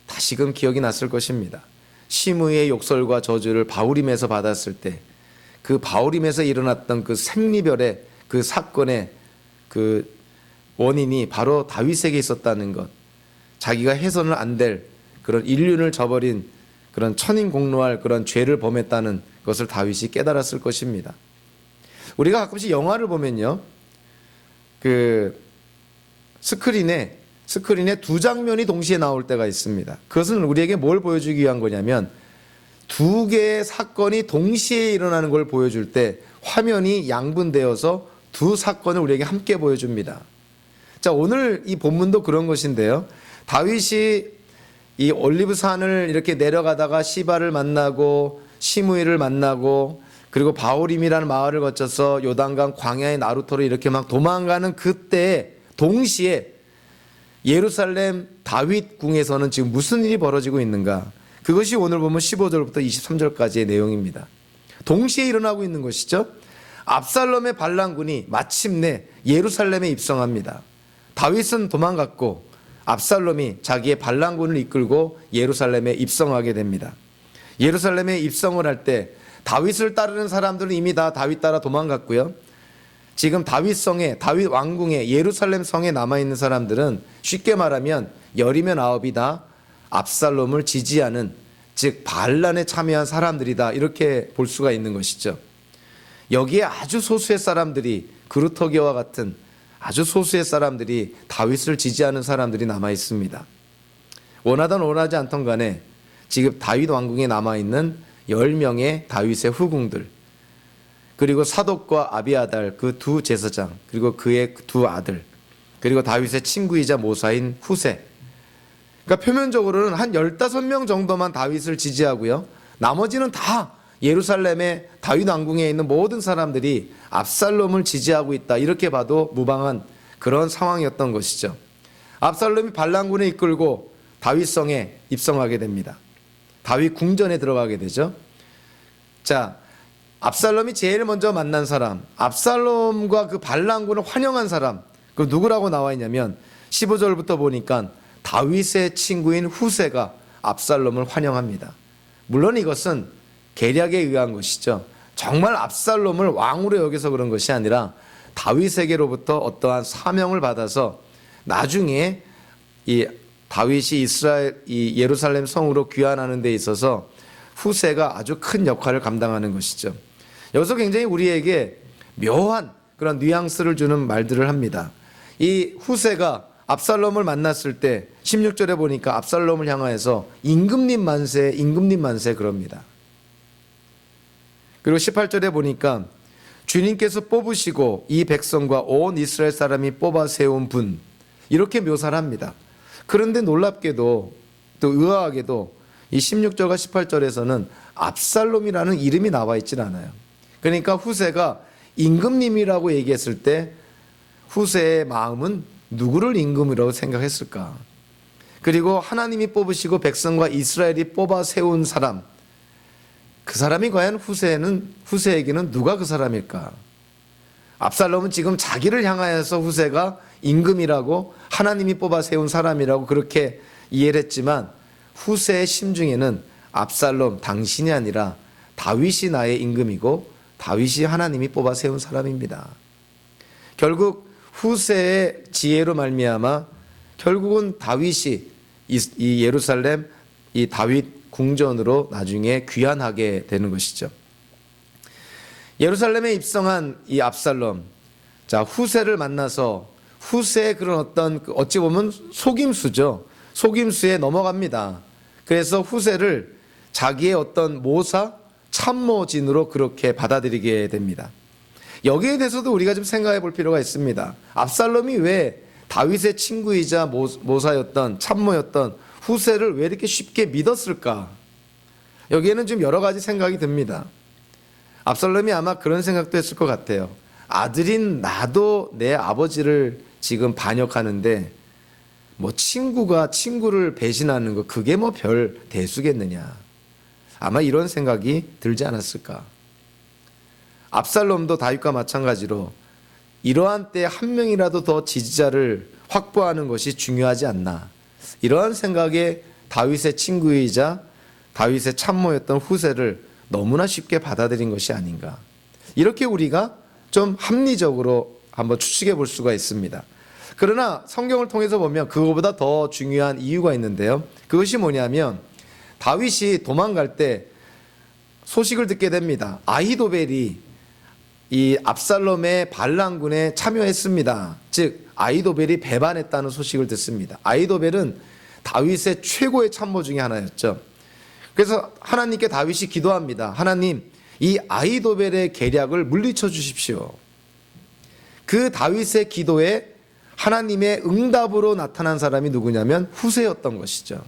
다시금 기억이 났을 것입니다. 시므이의 욕설과 저주를 바후림에서 받았을 때 그 바후림에서 일어났던 그 생리별의 그 사건의 그 원인이 바로 다윗에게 있었다는 것, 자기가 해서는 안 될 그런 인륜을 저버린 그런 천인공노할 그런 죄를 범했다는 것을 다윗이 깨달았을 것입니다. 우리가 가끔씩 영화를 보면요, 그 스크린에 두 장면이 동시에 나올 때가 있습니다. 그것은 우리에게 뭘 보여주기 위한 거냐면 두 개의 사건이 동시에 일어나는 걸 보여줄 때 화면이 양분되어서 두 사건을 우리에게 함께 보여줍니다. 자, 오늘 이 본문도 그런 것인데요. 다윗이 이 올리브산을 이렇게 내려가다가 시바를 만나고 시므이를 만나고 그리고 바후림이라는 마을을 거쳐서 요단강 광야의 나루토로 이렇게 막 도망가는 그때 동시에 예루살렘 다윗 궁에서는 지금 무슨 일이 벌어지고 있는가? 그것이 오늘 보면 15절부터 23절까지의 내용입니다. 동시에 일어나고 있는 것이죠. 압살롬의 반란군이 마침내 예루살렘에 입성합니다. 다윗은 도망갔고 압살롬이 자기의 반란군을 이끌고 예루살렘에 입성하게 됩니다. 예루살렘에 입성을 할 때 다윗을 따르는 사람들은 이미 다 다윗 따라 도망갔고요. 지금 다윗성에, 다윗 왕궁에, 예루살렘 성에 남아있는 사람들은 쉽게 말하면 열이면 아홉이 다 압살롬을 지지하는, 즉 반란에 참여한 사람들이다, 이렇게 볼 수가 있는 것이죠. 여기에 아주 소수의 사람들이, 그루터기와 같은 아주 소수의 사람들이 다윗을 지지하는 사람들이 남아 있습니다. 원하든 원하지 않던 간에 지금 다윗 왕궁에 남아있는 10명의 다윗의 후궁들, 그리고 사독과 아비아달 그 두 제사장, 그리고 그의 두 아들, 그리고 다윗의 친구이자 모사인 후세, 그러니까 표면적으로는 한 15명 정도만 다윗을 지지하고요, 나머지는 다 예루살렘의 다윗 왕궁에 있는 모든 사람들이 압살롬을 지지하고 있다, 이렇게 봐도 무방한 그런 상황이었던 것이죠. 압살롬이 반란군을 이끌고 다윗성에 입성하게 됩니다. 다윗 궁전에 들어가게 되죠. 자, 압살롬이 제일 먼저 만난 사람, 압살롬과 그 반란군을 환영한 사람, 그 누구라고 나와 있냐면 15절부터 보니까 다윗의 친구인 후세가 압살롬을 환영합니다. 물론 이것은 계략에 의한 것이죠. 정말 압살롬을 왕으로 여겨서 그런 것이 아니라 다윗에게로부터 어떠한 사명을 받아서 나중에 이 다윗이 이 예루살렘 성으로 귀환하는 데 있어서 후세가 아주 큰 역할을 감당하는 것이죠. 여기서 굉장히 우리에게 묘한 그런 뉘앙스를 주는 말들을 합니다. 이 후세가 압살롬을 만났을 때 16절에 보니까 압살롬을 향하여서 임금님 만세, 임금님 만세 그럽니다. 그리고 18절에 보니까 주님께서 뽑으시고 이 백성과 온 이스라엘 사람이 뽑아 세운 분, 이렇게 묘사를 합니다. 그런데 놀랍게도 또 의아하게도 이 16절과 18절에서는 압살롬이라는 이름이 나와 있질 않아요. 그러니까 후세가 임금님이라고 얘기했을 때 후세의 마음은 누구를 임금이라고 생각했을까? 그리고 하나님이 뽑으시고 백성과 이스라엘이 뽑아 세운 사람, 그 사람이 과연 후세에게는 누가 그 사람일까? 압살롬은 지금 자기를 향하여서 후세가 임금이라고 하나님이 뽑아 세운 사람이라고 그렇게 이해를 했지만 후세의 심중에는 압살롬 당신이 아니라 다윗이 나의 임금이고 다윗이 하나님이 뽑아 세운 사람입니다. 결국 후세의 지혜로 말미암아 결국은 다윗이 이 예루살렘 이 다윗 궁전으로 나중에 귀환하게 되는 것이죠. 예루살렘에 입성한 이 압살롬, 자 후세를 만나서 후세의 그런 어떤 어찌 보면 속임수죠. 속임수에 넘어갑니다. 그래서 후세를 자기의 어떤 모사, 참모진으로 그렇게 받아들이게 됩니다. 여기에 대해서도 우리가 좀 생각해 볼 필요가 있습니다. 압살롬이 왜 다윗의 친구이자 모사였던 참모였던 후세를 왜 이렇게 쉽게 믿었을까? 여기에는 좀 여러 가지 생각이 듭니다. 압살롬이 아마 그런 생각도 했을 것 같아요. 아들인 나도 내 아버지를 지금 반역하는데 뭐 친구가 친구를 배신하는 거 그게 뭐 별 대수겠느냐. 아마 이런 생각이 들지 않았을까. 압살롬도 다윗과 마찬가지로 이러한 때 한 명이라도 더 지지자를 확보하는 것이 중요하지 않나. 이러한 생각에 다윗의 친구이자 다윗의 참모였던 후세를 너무나 쉽게 받아들인 것이 아닌가. 이렇게 우리가 좀 합리적으로 한번 추측해 볼 수가 있습니다. 그러나 성경을 통해서 보면 그거보다 더 중요한 이유가 있는데요. 그것이 뭐냐면 다윗이 도망갈 때 소식을 듣게 됩니다. 아히도벨이 이 압살롬의 반란군에 참여했습니다. 즉 아히도벨이 배반했다는 소식을 듣습니다. 아히도벨은 다윗의 최고의 참모 중에 하나였죠. 그래서 하나님께 다윗이 기도합니다. 하나님, 이 아히도벨의 계략을 물리쳐 주십시오. 그 다윗의 기도에 하나님의 응답으로 나타난 사람이 누구냐면 후세였던 것이죠.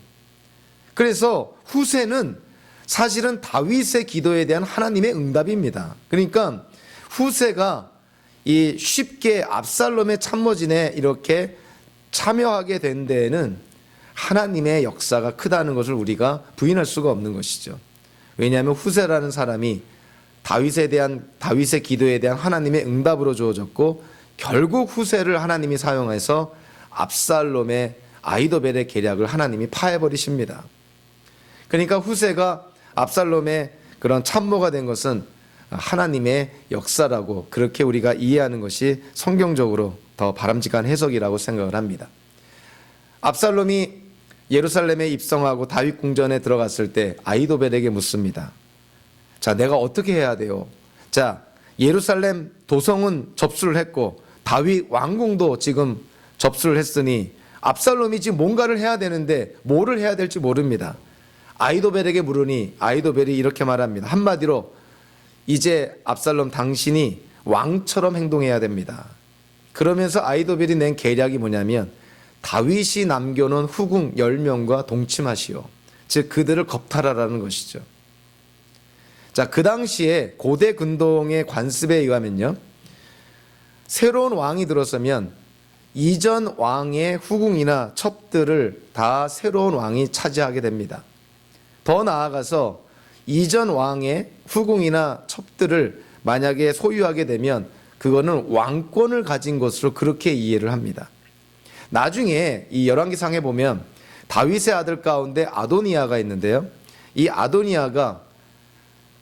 그래서 후세는 사실은 다윗의 기도에 대한 하나님의 응답입니다. 그러니까 후세가 이 쉽게 압살롬의 참모진에 이렇게 참여하게 된 데에는 하나님의 역사가 크다는 것을 우리가 부인할 수가 없는 것이죠. 왜냐하면 후세라는 사람이 다윗의 기도에 대한 하나님의 응답으로 주어졌고 결국 후세를 하나님이 사용해서 압살롬의 아히도벨의 계략을 하나님이 파해버리십니다. 그러니까 후세가 압살롬의 그런 참모가 된 것은 하나님의 역사라고 그렇게 우리가 이해하는 것이 성경적으로 더 바람직한 해석이라고 생각을 합니다. 압살롬이 예루살렘에 입성하고 다윗 궁전에 들어갔을 때 아히도벨에게 묻습니다. 자, 내가 어떻게 해야 돼요? 자, 예루살렘 도성은 접수를 했고 다윗 왕궁도 지금 접수를 했으니 압살롬이 지금 뭔가를 해야 되는데 뭐를 해야 될지 모릅니다. 아히도벨에게 물으니 아히도벨이 이렇게 말합니다. 한마디로 이제 압살롬 당신이 왕처럼 행동해야 됩니다. 그러면서 아히도벨이 낸 계략이 뭐냐면 다윗이 남겨놓은 후궁 10명과 동침하시오. 즉 그들을 겁탈하라는 것이죠. 자, 그 당시에 고대 근동의 관습에 의하면요, 새로운 왕이 들어서면 이전 왕의 후궁이나 첩들을 다 새로운 왕이 차지하게 됩니다. 더 나아가서 이전 왕의 후궁이나 첩들을 만약에 소유하게 되면 그거는 왕권을 가진 것으로 그렇게 이해를 합니다. 나중에 이 열왕기상에 보면 다윗의 아들 가운데 아도니아가 있는데요. 이 아도니아가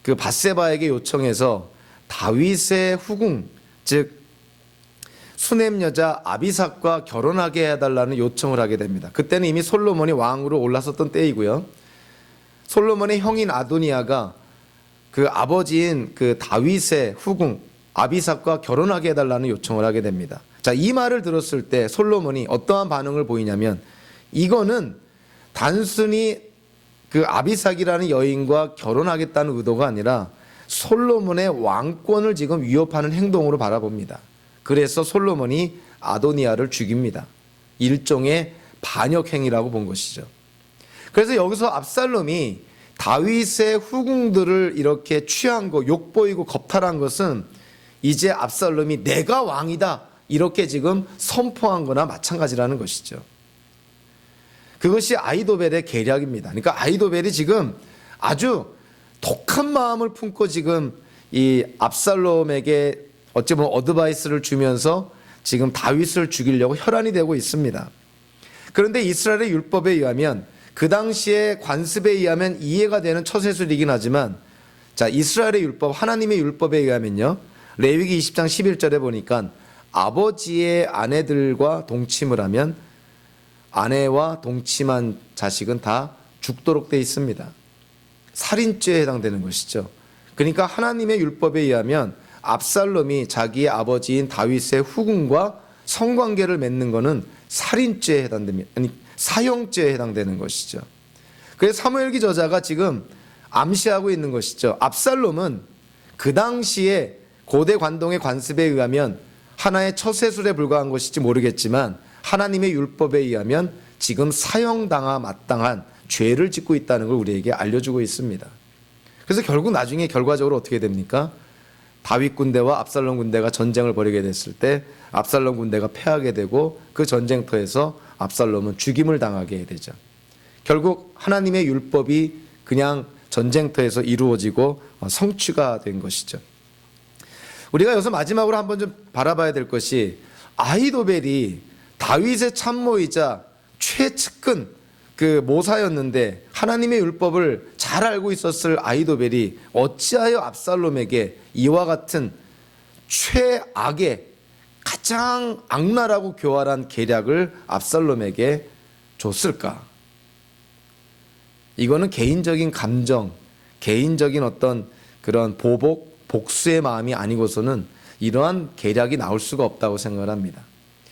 그 밧세바에게 요청해서 다윗의 후궁, 즉 수넴 여자 아비삭과 결혼하게 해달라는 요청을 하게 됩니다. 그때는 이미 솔로몬이 왕으로 올라섰던 때이고요. 솔로몬의 형인 아도니아가 그 아버지인 그 다윗의 후궁 아비삭과 결혼하게 해달라는 요청을 하게 됩니다. 자, 이 말을 들었을 때 솔로몬이 어떠한 반응을 보이냐면 이거는 단순히 그 아비삭이라는 여인과 결혼하겠다는 의도가 아니라 솔로몬의 왕권을 지금 위협하는 행동으로 바라봅니다. 그래서 솔로몬이 아도니아를 죽입니다. 일종의 반역 행위라고 본 것이죠. 그래서 여기서 압살롬이 다윗의 후궁들을 이렇게 취한 거, 욕보이고 겁탈한 것은 이제 압살롬이 내가 왕이다 이렇게 지금 선포한 거나 마찬가지라는 것이죠. 그것이 아히도벨의 계략입니다. 그러니까 아히도벨이 지금 아주 독한 마음을 품고 지금 이 압살롬에게 어찌 보면 어드바이스를 주면서 지금 다윗을 죽이려고 혈안이 되고 있습니다. 그런데 이스라엘의 율법에 의하면 그 당시에 관습에 의하면 이해가 되는 처세술이긴 하지만 자, 이스라엘의 율법, 하나님의 율법에 의하면요. 레위기 20장 11절에 보니까 아버지의 아내들과 동침을 하면 아내와 동침한 자식은 다 죽도록 되어 있습니다. 살인죄에 해당되는 것이죠. 그러니까 하나님의 율법에 의하면 압살롬이 자기의 아버지인 다윗의 후궁과 성관계를 맺는 것은 살인죄에 해당됩니다. 아니, 사형죄에 해당되는 것이죠. 그래서 사무엘기 저자가 지금 암시하고 있는 것이죠. 압살롬은 그 당시에 고대 관동의 관습에 의하면 하나의 처세술에 불과한 것일지 모르겠지만 하나님의 율법에 의하면 지금 사형당하 마땅한 죄를 짓고 있다는 걸 우리에게 알려주고 있습니다. 그래서 결국 나중에 결과적으로 어떻게 됩니까? 다윗 군대와 압살롬 군대가 전쟁을 벌이게 됐을 때 압살롬 군대가 패하게 되고 그 전쟁터에서 압살롬은 죽임을 당하게 되죠. 결국 하나님의 율법이 그냥 전쟁터에서 이루어지고 성취가 된 것이죠. 우리가 여기서 마지막으로 한번 좀 바라봐야 될 것이 아히도벨이 다윗의 참모이자 최측근 그 모사였는데 하나님의 율법을 잘 알고 있었을 아히도벨이 어찌하여 압살롬에게 이와 같은 최악의 가장 악랄하고 교활한 계략을 압살롬에게 줬을까? 이거는 개인적인 감정, 개인적인 어떤 그런 복수의 마음이 아니고서는 이러한 계략이 나올 수가 없다고 생각을 합니다.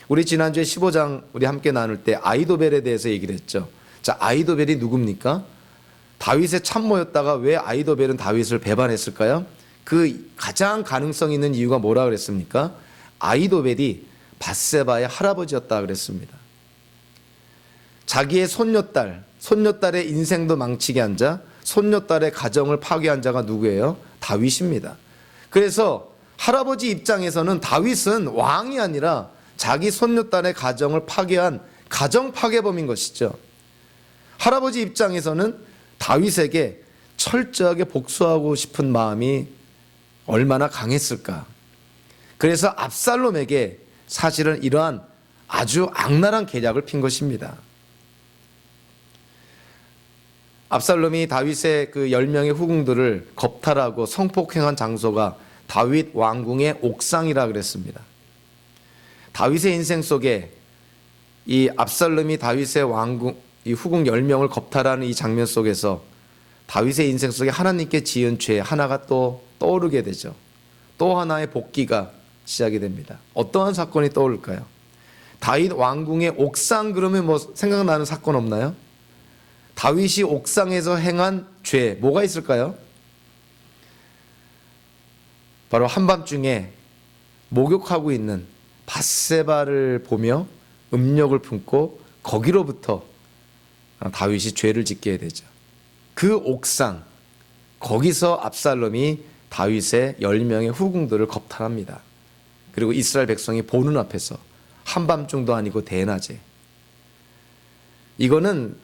우리 지난주에 15장 우리 함께 나눌 때 아히도벨에 대해서 얘기를 했죠. 자, 아히도벨이 누굽니까? 다윗의 참모였다가 왜 아히도벨은 다윗을 배반했을까요? 그 가장 가능성 있는 이유가 뭐라 그랬습니까? 아히도벨이 밧세바의 할아버지였다 그랬습니다. 자기의 손녀딸의 인생도 망치게 한 자, 손녀딸의 가정을 파괴한 자가 누구예요? 다윗입니다. 그래서 할아버지 입장에서는 다윗은 왕이 아니라 자기 손녀딸의 가정을 파괴한 가정 파괴범인 것이죠. 할아버지 입장에서는 다윗에게 철저하게 복수하고 싶은 마음이 얼마나 강했을까. 그래서 압살롬에게 사실은 이러한 아주 악랄한 계략을 핀 것입니다. 압살롬이 다윗의 그 10명의 후궁들을 겁탈하고 성폭행한 장소가 다윗 왕궁의 옥상이라 그랬습니다. 다윗의 인생 속에 이 압살롬이 다윗의 왕궁, 이 후궁 10명을 겁탈하는 이 장면 속에서 다윗의 인생 속에 하나님께 지은 죄 하나가 또 떠오르게 되죠. 또 하나의 복기가 시작이 됩니다. 어떠한 사건이 떠오를까요? 다윗 왕궁의 옥상 그러면 뭐 생각나는 사건 없나요? 다윗이 옥상에서 행한 죄 뭐가 있을까요? 바로 한밤중에 목욕하고 있는 밧세바를 보며 음욕을 품고 거기로부터 다윗이 죄를 짓게 되죠. 그 옥상 거기서 압살롬이 다윗의 10명의 후궁들을 겁탈합니다. 그리고 이스라엘 백성이 보는 앞에서 한밤중도 아니고 대낮에. 이거는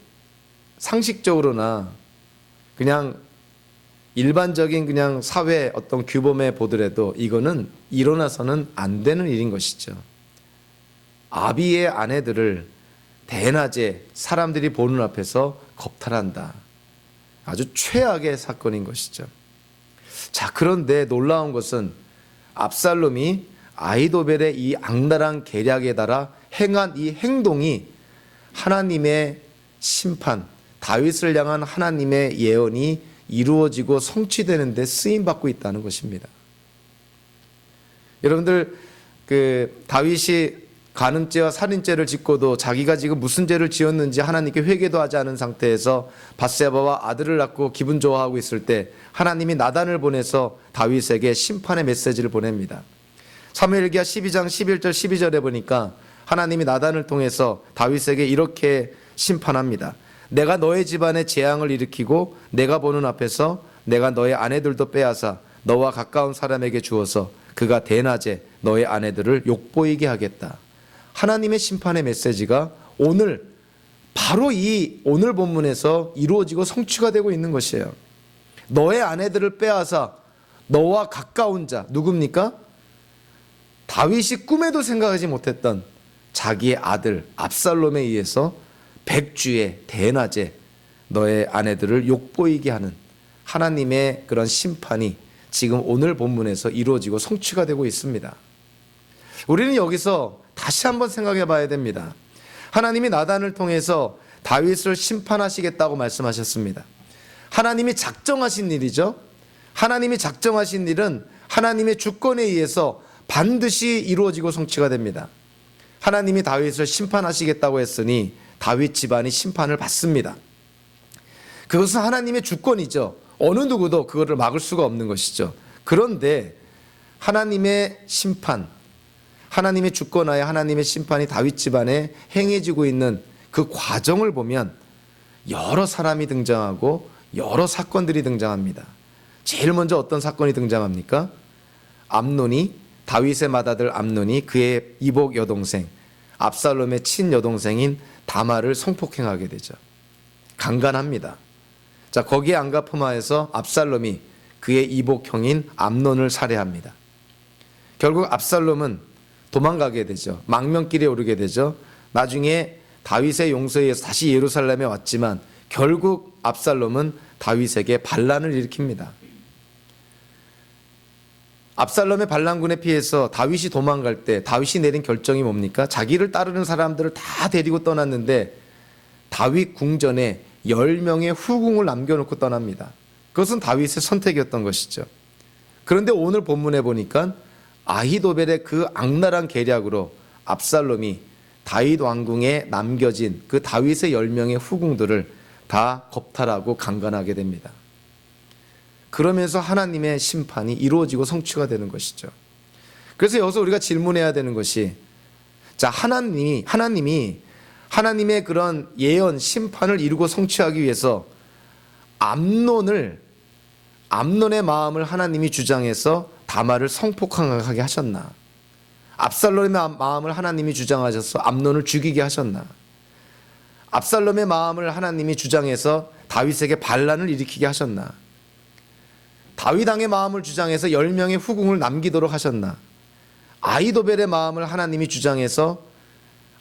상식적으로나 그냥 일반적인 그냥 사회 어떤 규범에 보더라도 이거는 일어나서는 안 되는 일인 것이죠. 아비의 아내들을 대낮에 사람들이 보는 앞에서 겁탈한다. 아주 최악의 사건인 것이죠. 자, 그런데 놀라운 것은 압살롬이 아히도벨의 이 악랄한 계략에 따라 행한 이 행동이 하나님의 심판, 다윗을 향한 하나님의 예언이 이루어지고 성취되는 데 쓰임받고 있다는 것입니다. 여러분들 그 다윗이 간음죄와 살인죄를 짓고도 자기가 지금 무슨 죄를 지었는지 하나님께 회개도 하지 않은 상태에서 밧세바와 아들을 낳고 기분 좋아하고 있을 때 하나님이 나단을 보내서 다윗에게 심판의 메시지를 보냅니다. 사무엘기하 12장 11절 12절에 보니까 하나님이 나단을 통해서 다윗에게 이렇게 심판합니다. 내가 너의 집안에 재앙을 일으키고 내가 보는 앞에서 내가 너의 아내들도 빼앗아 너와 가까운 사람에게 주어서 그가 대낮에 너의 아내들을 욕보이게 하겠다. 하나님의 심판의 메시지가 오늘 바로 이 오늘 본문에서 이루어지고 성취가 되고 있는 것이에요. 너의 아내들을 빼앗아 너와 가까운 자 누굽니까? 다윗이 꿈에도 생각하지 못했던 자기의 아들 압살롬에 의해서 백주에 대낮에 너의 아내들을 욕보이게 하는 하나님의 그런 심판이 지금 오늘 본문에서 이루어지고 성취가 되고 있습니다. 우리는 여기서 다시 한번 생각해 봐야 됩니다. 하나님이 나단을 통해서 다윗을 심판하시겠다고 말씀하셨습니다. 하나님이 작정하신 일이죠. 하나님이 작정하신 일은 하나님의 주권에 의해서 반드시 이루어지고 성취가 됩니다. 하나님이 다윗을 심판하시겠다고 했으니 다윗 집안이 심판을 받습니다. 그것은 하나님의 주권이죠. 어느 누구도 그것을 막을 수가 없는 것이죠. 그런데 하나님의 심판, 하나님의 주권하에 하나님의 심판이 다윗 집안에 행해지고 있는 그 과정을 보면 여러 사람이 등장하고 여러 사건들이 등장합니다. 제일 먼저 어떤 사건이 등장합니까? 암논이, 다윗의 맏아들 암논이 그의 이복 여동생 압살롬의 친여동생인 다말을 성폭행하게 되죠. 강간합니다. 자, 거기에 안가품하여서 압살롬이 그의 이복형인 암논을 살해합니다. 결국 압살롬은 도망가게 되죠. 망명길에 오르게 되죠. 나중에 다윗의 용서에 의해서 다시 예루살렘에 왔지만 결국 압살롬은 다윗에게 반란을 일으킵니다. 압살롬의 반란군에 피해서 다윗이 도망갈 때 다윗이 내린 결정이 뭡니까? 자기를 따르는 사람들을 다 데리고 떠났는데 다윗 궁전에 10명의 후궁을 남겨놓고 떠납니다. 그것은 다윗의 선택이었던 것이죠. 그런데 오늘 본문에 보니까 아히도벨의 그 악랄한 계략으로 압살롬이 다윗 왕궁에 남겨진 그 다윗의 10명의 후궁들을 다 겁탈하고 강간하게 됩니다. 그러면서 하나님의 심판이 이루어지고 성취가 되는 것이죠. 그래서 여기서 우리가 질문해야 되는 것이, 자, 하나님이 하나님의 그런 예언 심판을 이루고 성취하기 위해서 암논의 마음을 하나님이 주장해서 다말을 성폭행하게 하셨나? 압살롬의 마음을 하나님이 주장하셔서 암논을 죽이게 하셨나? 압살롬의 마음을 하나님이 주장해서 다윗에게 반란을 일으키게 하셨나? 다윗 왕의 마음을 주장해서 10명의 후궁을 남기도록 하셨나? 아히도벨의 마음을 하나님이 주장해서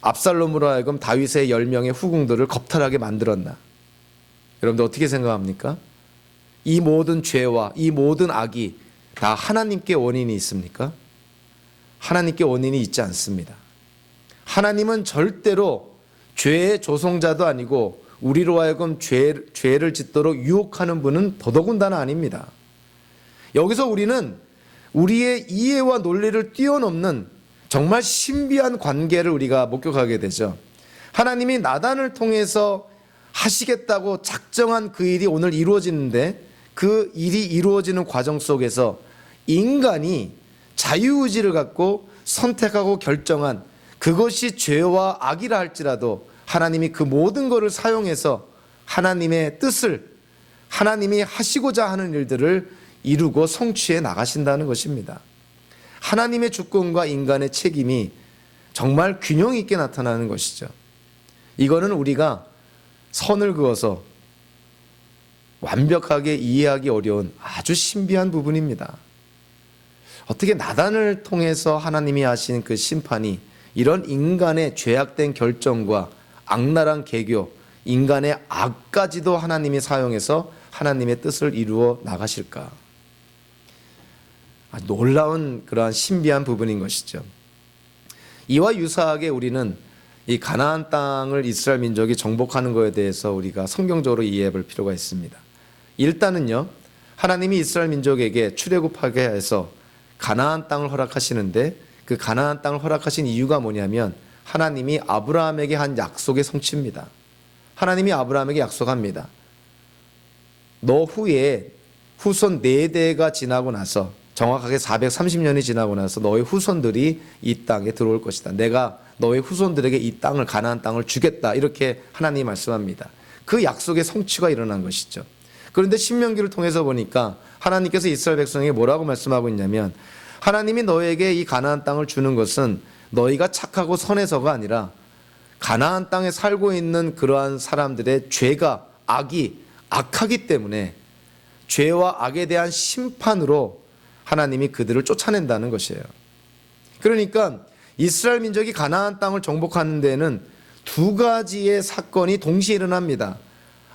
압살롬으로 하여금 다윗의 10명의 후궁들을 겁탈하게 만들었나? 여러분들 어떻게 생각합니까? 이 모든 죄와 이 모든 악이 다 하나님께 원인이 있습니까? 하나님께 원인이 있지 않습니다. 하나님은 절대로 죄의 조성자도 아니고 우리로 하여금 죄를 짓도록 유혹하는 분은 더더군다나 아닙니다. 여기서 우리는 우리의 이해와 논리를 뛰어넘는 정말 신비한 관계를 우리가 목격하게 되죠. 하나님이 나단을 통해서 하시겠다고 작정한 그 일이 오늘 이루어지는데 그 일이 이루어지는 과정 속에서 인간이 자유의지를 갖고 선택하고 결정한 그것이 죄와 악이라 할지라도 하나님이 그 모든 것을 사용해서 하나님의 뜻을 하나님이 하시고자 하는 일들을 이루고 성취해 나가신다는 것입니다. 하나님의 주권과 인간의 책임이 정말 균형 있게 나타나는 것이죠. 이거는 우리가 선을 그어서 완벽하게 이해하기 어려운 아주 신비한 부분입니다. 어떻게 나단을 통해서 하나님이 하신 그 심판이 이런 인간의 죄악된 결정과 악랄한 계교, 인간의 악까지도 하나님이 사용해서 하나님의 뜻을 이루어 나가실까? 놀라운 그러한 신비한 부분인 것이죠. 이와 유사하게 우리는 이 가나안 땅을 이스라엘 민족이 정복하는 것에 대해서 우리가 성경적으로 이해해 볼 필요가 있습니다. 일단은요, 하나님이 이스라엘 민족에게 출애굽하게 해서 가나안 땅을 허락하시는데 그 가나안 땅을 허락하신 이유가 뭐냐면 하나님이 아브라함에게 한 약속의 성취입니다. 하나님이 아브라함에게 약속합니다. 너 후에 후손 4대가 지나고 나서 정확하게 430년이 지나고 나서 너의 후손들이 이 땅에 들어올 것이다. 내가 너의 후손들에게 이 땅을 가나안 땅을 주겠다. 이렇게 하나님이 말씀합니다. 그 약속의 성취가 일어난 것이죠. 그런데 신명기를 통해서 보니까 하나님께서 이스라엘 백성에게 뭐라고 말씀하고 있냐면 하나님이 너에게 이 가나안 땅을 주는 것은 너희가 착하고 선해서가 아니라 가나안 땅에 살고 있는 그러한 사람들의 죄가 악하기 때문에 죄와 악에 대한 심판으로 하나님이 그들을 쫓아낸다는 것이에요. 그러니까 이스라엘 민족이 가나안 땅을 정복하는 데에는 두 가지의 사건이 동시에 일어납니다.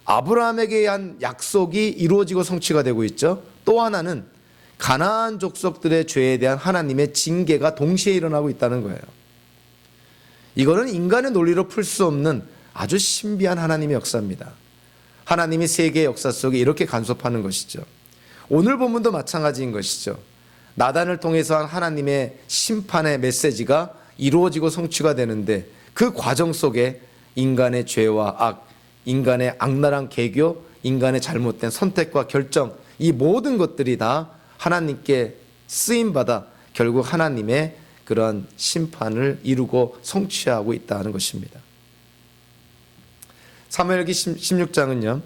아브라함에게 의한 약속이 이루어지고 성취가 되고 있죠. 또 하나는 가나안 족속들의 죄에 대한 하나님의 징계가 동시에 일어나고 있다는 거예요. 이거는 인간의 논리로 풀 수 없는 아주 신비한 하나님의 역사입니다. 하나님이 세계의 역사 속에 이렇게 간섭하는 것이죠. 오늘 본문도 마찬가지인 것이죠. 나단을 통해서 한 하나님의 심판의 메시지가 이루어지고 성취가 되는데 그 과정 속에 인간의 죄와 악, 인간의 악랄한 계교, 인간의 잘못된 선택과 결정, 이 모든 것들이 다 하나님께 쓰임받아 결국 하나님의 그런 심판을 이루고 성취하고 있다는 것입니다. 사무엘기 16장은요.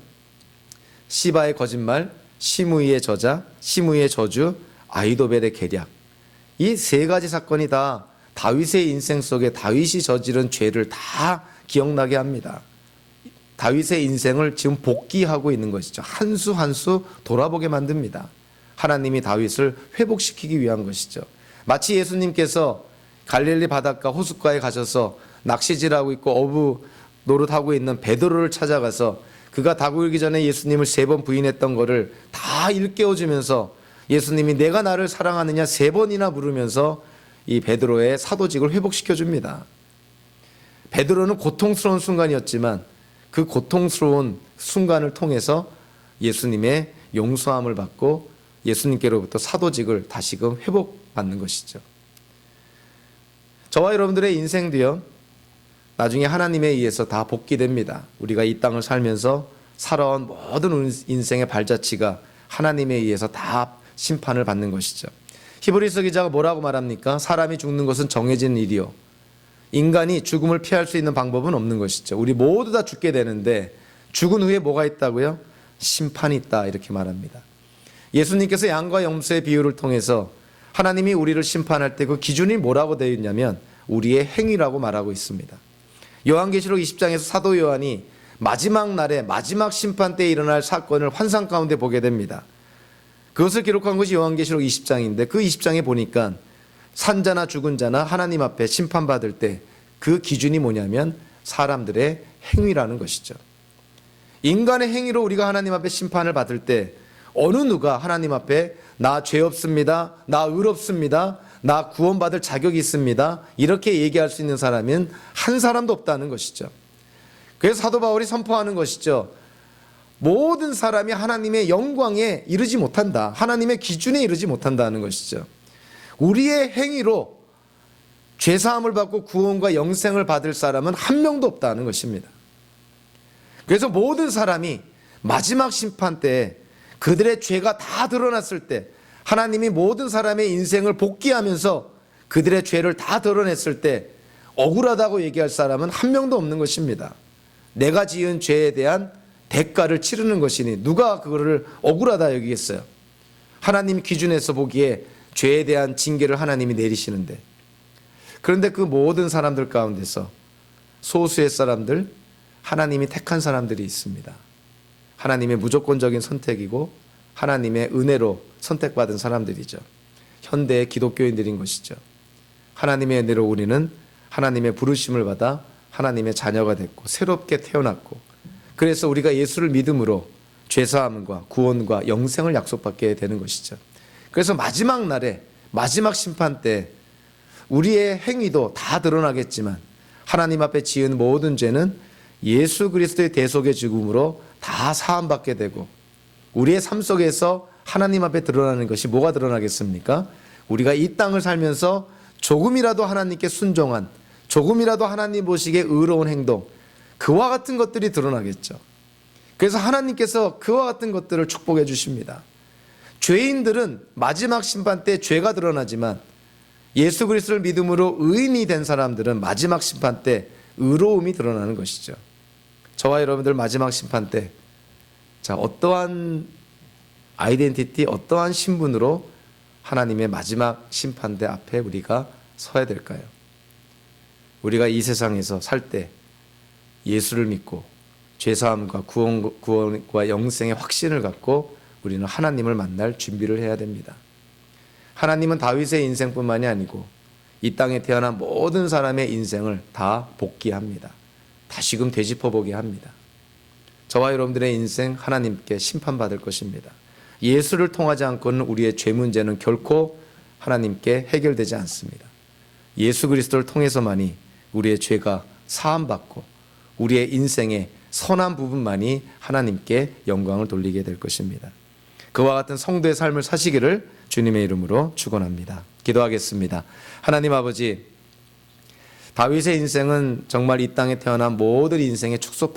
시바의 거짓말, 시므이의 저자, 시므이의 저주, 아히도벨의 계략, 이 세 가지 사건이 다 다윗의 인생 속에 다윗이 저지른 죄를 다 기억나게 합니다. 다윗의 인생을 지금 복기하고 있는 것이죠. 한 수 한 수 돌아보게 만듭니다. 하나님이 다윗을 회복시키기 위한 것이죠. 마치 예수님께서 갈릴리 바닷가 호숫가에 가셔서 낚시질하고 있고 어부 노릇하고 있는 베드로를 찾아가서 그가 다구이기 전에 예수님을 3번 부인했던 것을 다 일깨워주면서 예수님이 내가 나를 사랑하느냐 3번이나 물으면서 이 베드로의 사도직을 회복시켜줍니다. 베드로는 고통스러운 순간이었지만 그 고통스러운 순간을 통해서 예수님의 용서함을 받고 예수님께로부터 사도직을 다시금 회복받는 것이죠. 저와 여러분들의 인생도요, 나중에 하나님에 의해서 다 복귀됩니다. 우리가 이 땅을 살면서 살아온 모든 인생의 발자취가 하나님에 의해서 다 심판을 받는 것이죠. 히브리서 기자가 뭐라고 말합니까? 사람이 죽는 것은 정해진 일이요, 인간이 죽음을 피할 수 있는 방법은 없는 것이죠. 우리 모두 다 죽게 되는데 죽은 후에 뭐가 있다고요? 심판이 있다, 이렇게 말합니다. 예수님께서 양과 염소의 비유를 통해서 하나님이 우리를 심판할 때 그 기준이 뭐라고 되어 있냐면 우리의 행위라고 말하고 있습니다. 요한계시록 20장에서 사도 요한이 마지막 날에 마지막 심판 때 일어날 사건을 환상 가운데 보게 됩니다. 그것을 기록한 것이 요한계시록 20장인데 그 20장에 보니까 산자나 죽은 자나 하나님 앞에 심판받을 때 그 기준이 뭐냐면 사람들의 행위라는 것이죠. 인간의 행위로 우리가 하나님 앞에 심판을 받을 때 어느 누가 하나님 앞에 나 죄 없습니다, 나 의롭습니다, 나 구원받을 자격이 있습니다, 이렇게 얘기할 수 있는 사람은 한 사람도 없다는 것이죠. 그래서 사도 바울이 선포하는 것이죠. 모든 사람이 하나님의 영광에 이르지 못한다, 하나님의 기준에 이르지 못한다는 것이죠. 우리의 행위로 죄사함을 받고 구원과 영생을 받을 사람은 한 명도 없다는 것입니다. 그래서 모든 사람이 마지막 심판 때 그들의 죄가 다 드러났을 때 하나님이 모든 사람의 인생을 복귀하면서 그들의 죄를 다 드러냈을 때 억울하다고 얘기할 사람은 한 명도 없는 것입니다. 내가 지은 죄에 대한 대가를 치르는 것이니 누가 그거를 억울하다 여기겠어요? 하나님 기준에서 보기에 죄에 대한 징계를 하나님이 내리시는데, 그런데 그 모든 사람들 가운데서 소수의 사람들, 하나님이 택한 사람들이 있습니다. 하나님의 무조건적인 선택이고 하나님의 은혜로 선택받은 사람들이죠. 현대의 기독교인들인 것이죠. 하나님의 은혜로 우리는 하나님의 부르심을 받아 하나님의 자녀가 됐고 새롭게 태어났고, 그래서 우리가 예수를 믿음으로 죄사함과 구원과 영생을 약속받게 되는 것이죠. 그래서 마지막 날에 마지막 심판 때 우리의 행위도 다 드러나겠지만 하나님 앞에 지은 모든 죄는 예수 그리스도의 대속의 죽음으로 다 사함받게 되고, 우리의 삶 속에서 하나님 앞에 드러나는 것이 뭐가 드러나겠습니까? 우리가 이 땅을 살면서 조금이라도 하나님께 순종한, 조금이라도 하나님 보시기에 의로운 행동, 그와 같은 것들이 드러나겠죠. 그래서 하나님께서 그와 같은 것들을 축복해 주십니다. 죄인들은 마지막 심판 때 죄가 드러나지만 예수 그리스도를 믿음으로 의인이 된 사람들은 마지막 심판 때 의로움이 드러나는 것이죠. 저와 여러분들 마지막 심판 때 어떠한 아이덴티티, 어떠한 신분으로 하나님의 마지막 심판대 앞에 우리가 서야 될까요? 우리가 이 세상에서 살 때 예수를 믿고 죄사함과 구원과 영생의 확신을 갖고 우리는 하나님을 만날 준비를 해야 됩니다. 하나님은 다윗의 인생뿐만이 아니고 이 땅에 태어난 모든 사람의 인생을 다 복귀합니다. 다시금 되짚어보게 합니다. 저와 여러분들의 인생 하나님께 심판받을 것입니다. 예수를 통하지 않고는 우리의 죄 문제는 결코 하나님께 해결되지 않습니다. 예수 그리스도를 통해서만이 우리의 죄가 사함받고 우리의 인생의 선한 부분만이 하나님께 영광을 돌리게 될 것입니다. 그와 같은 성도의 삶을 사시기를 주님의 이름으로 축원합니다. 기도하겠습니다. 하나님 아버지, 다윗의 인생은 정말 이 땅에 태어난 모든 인생의 축소판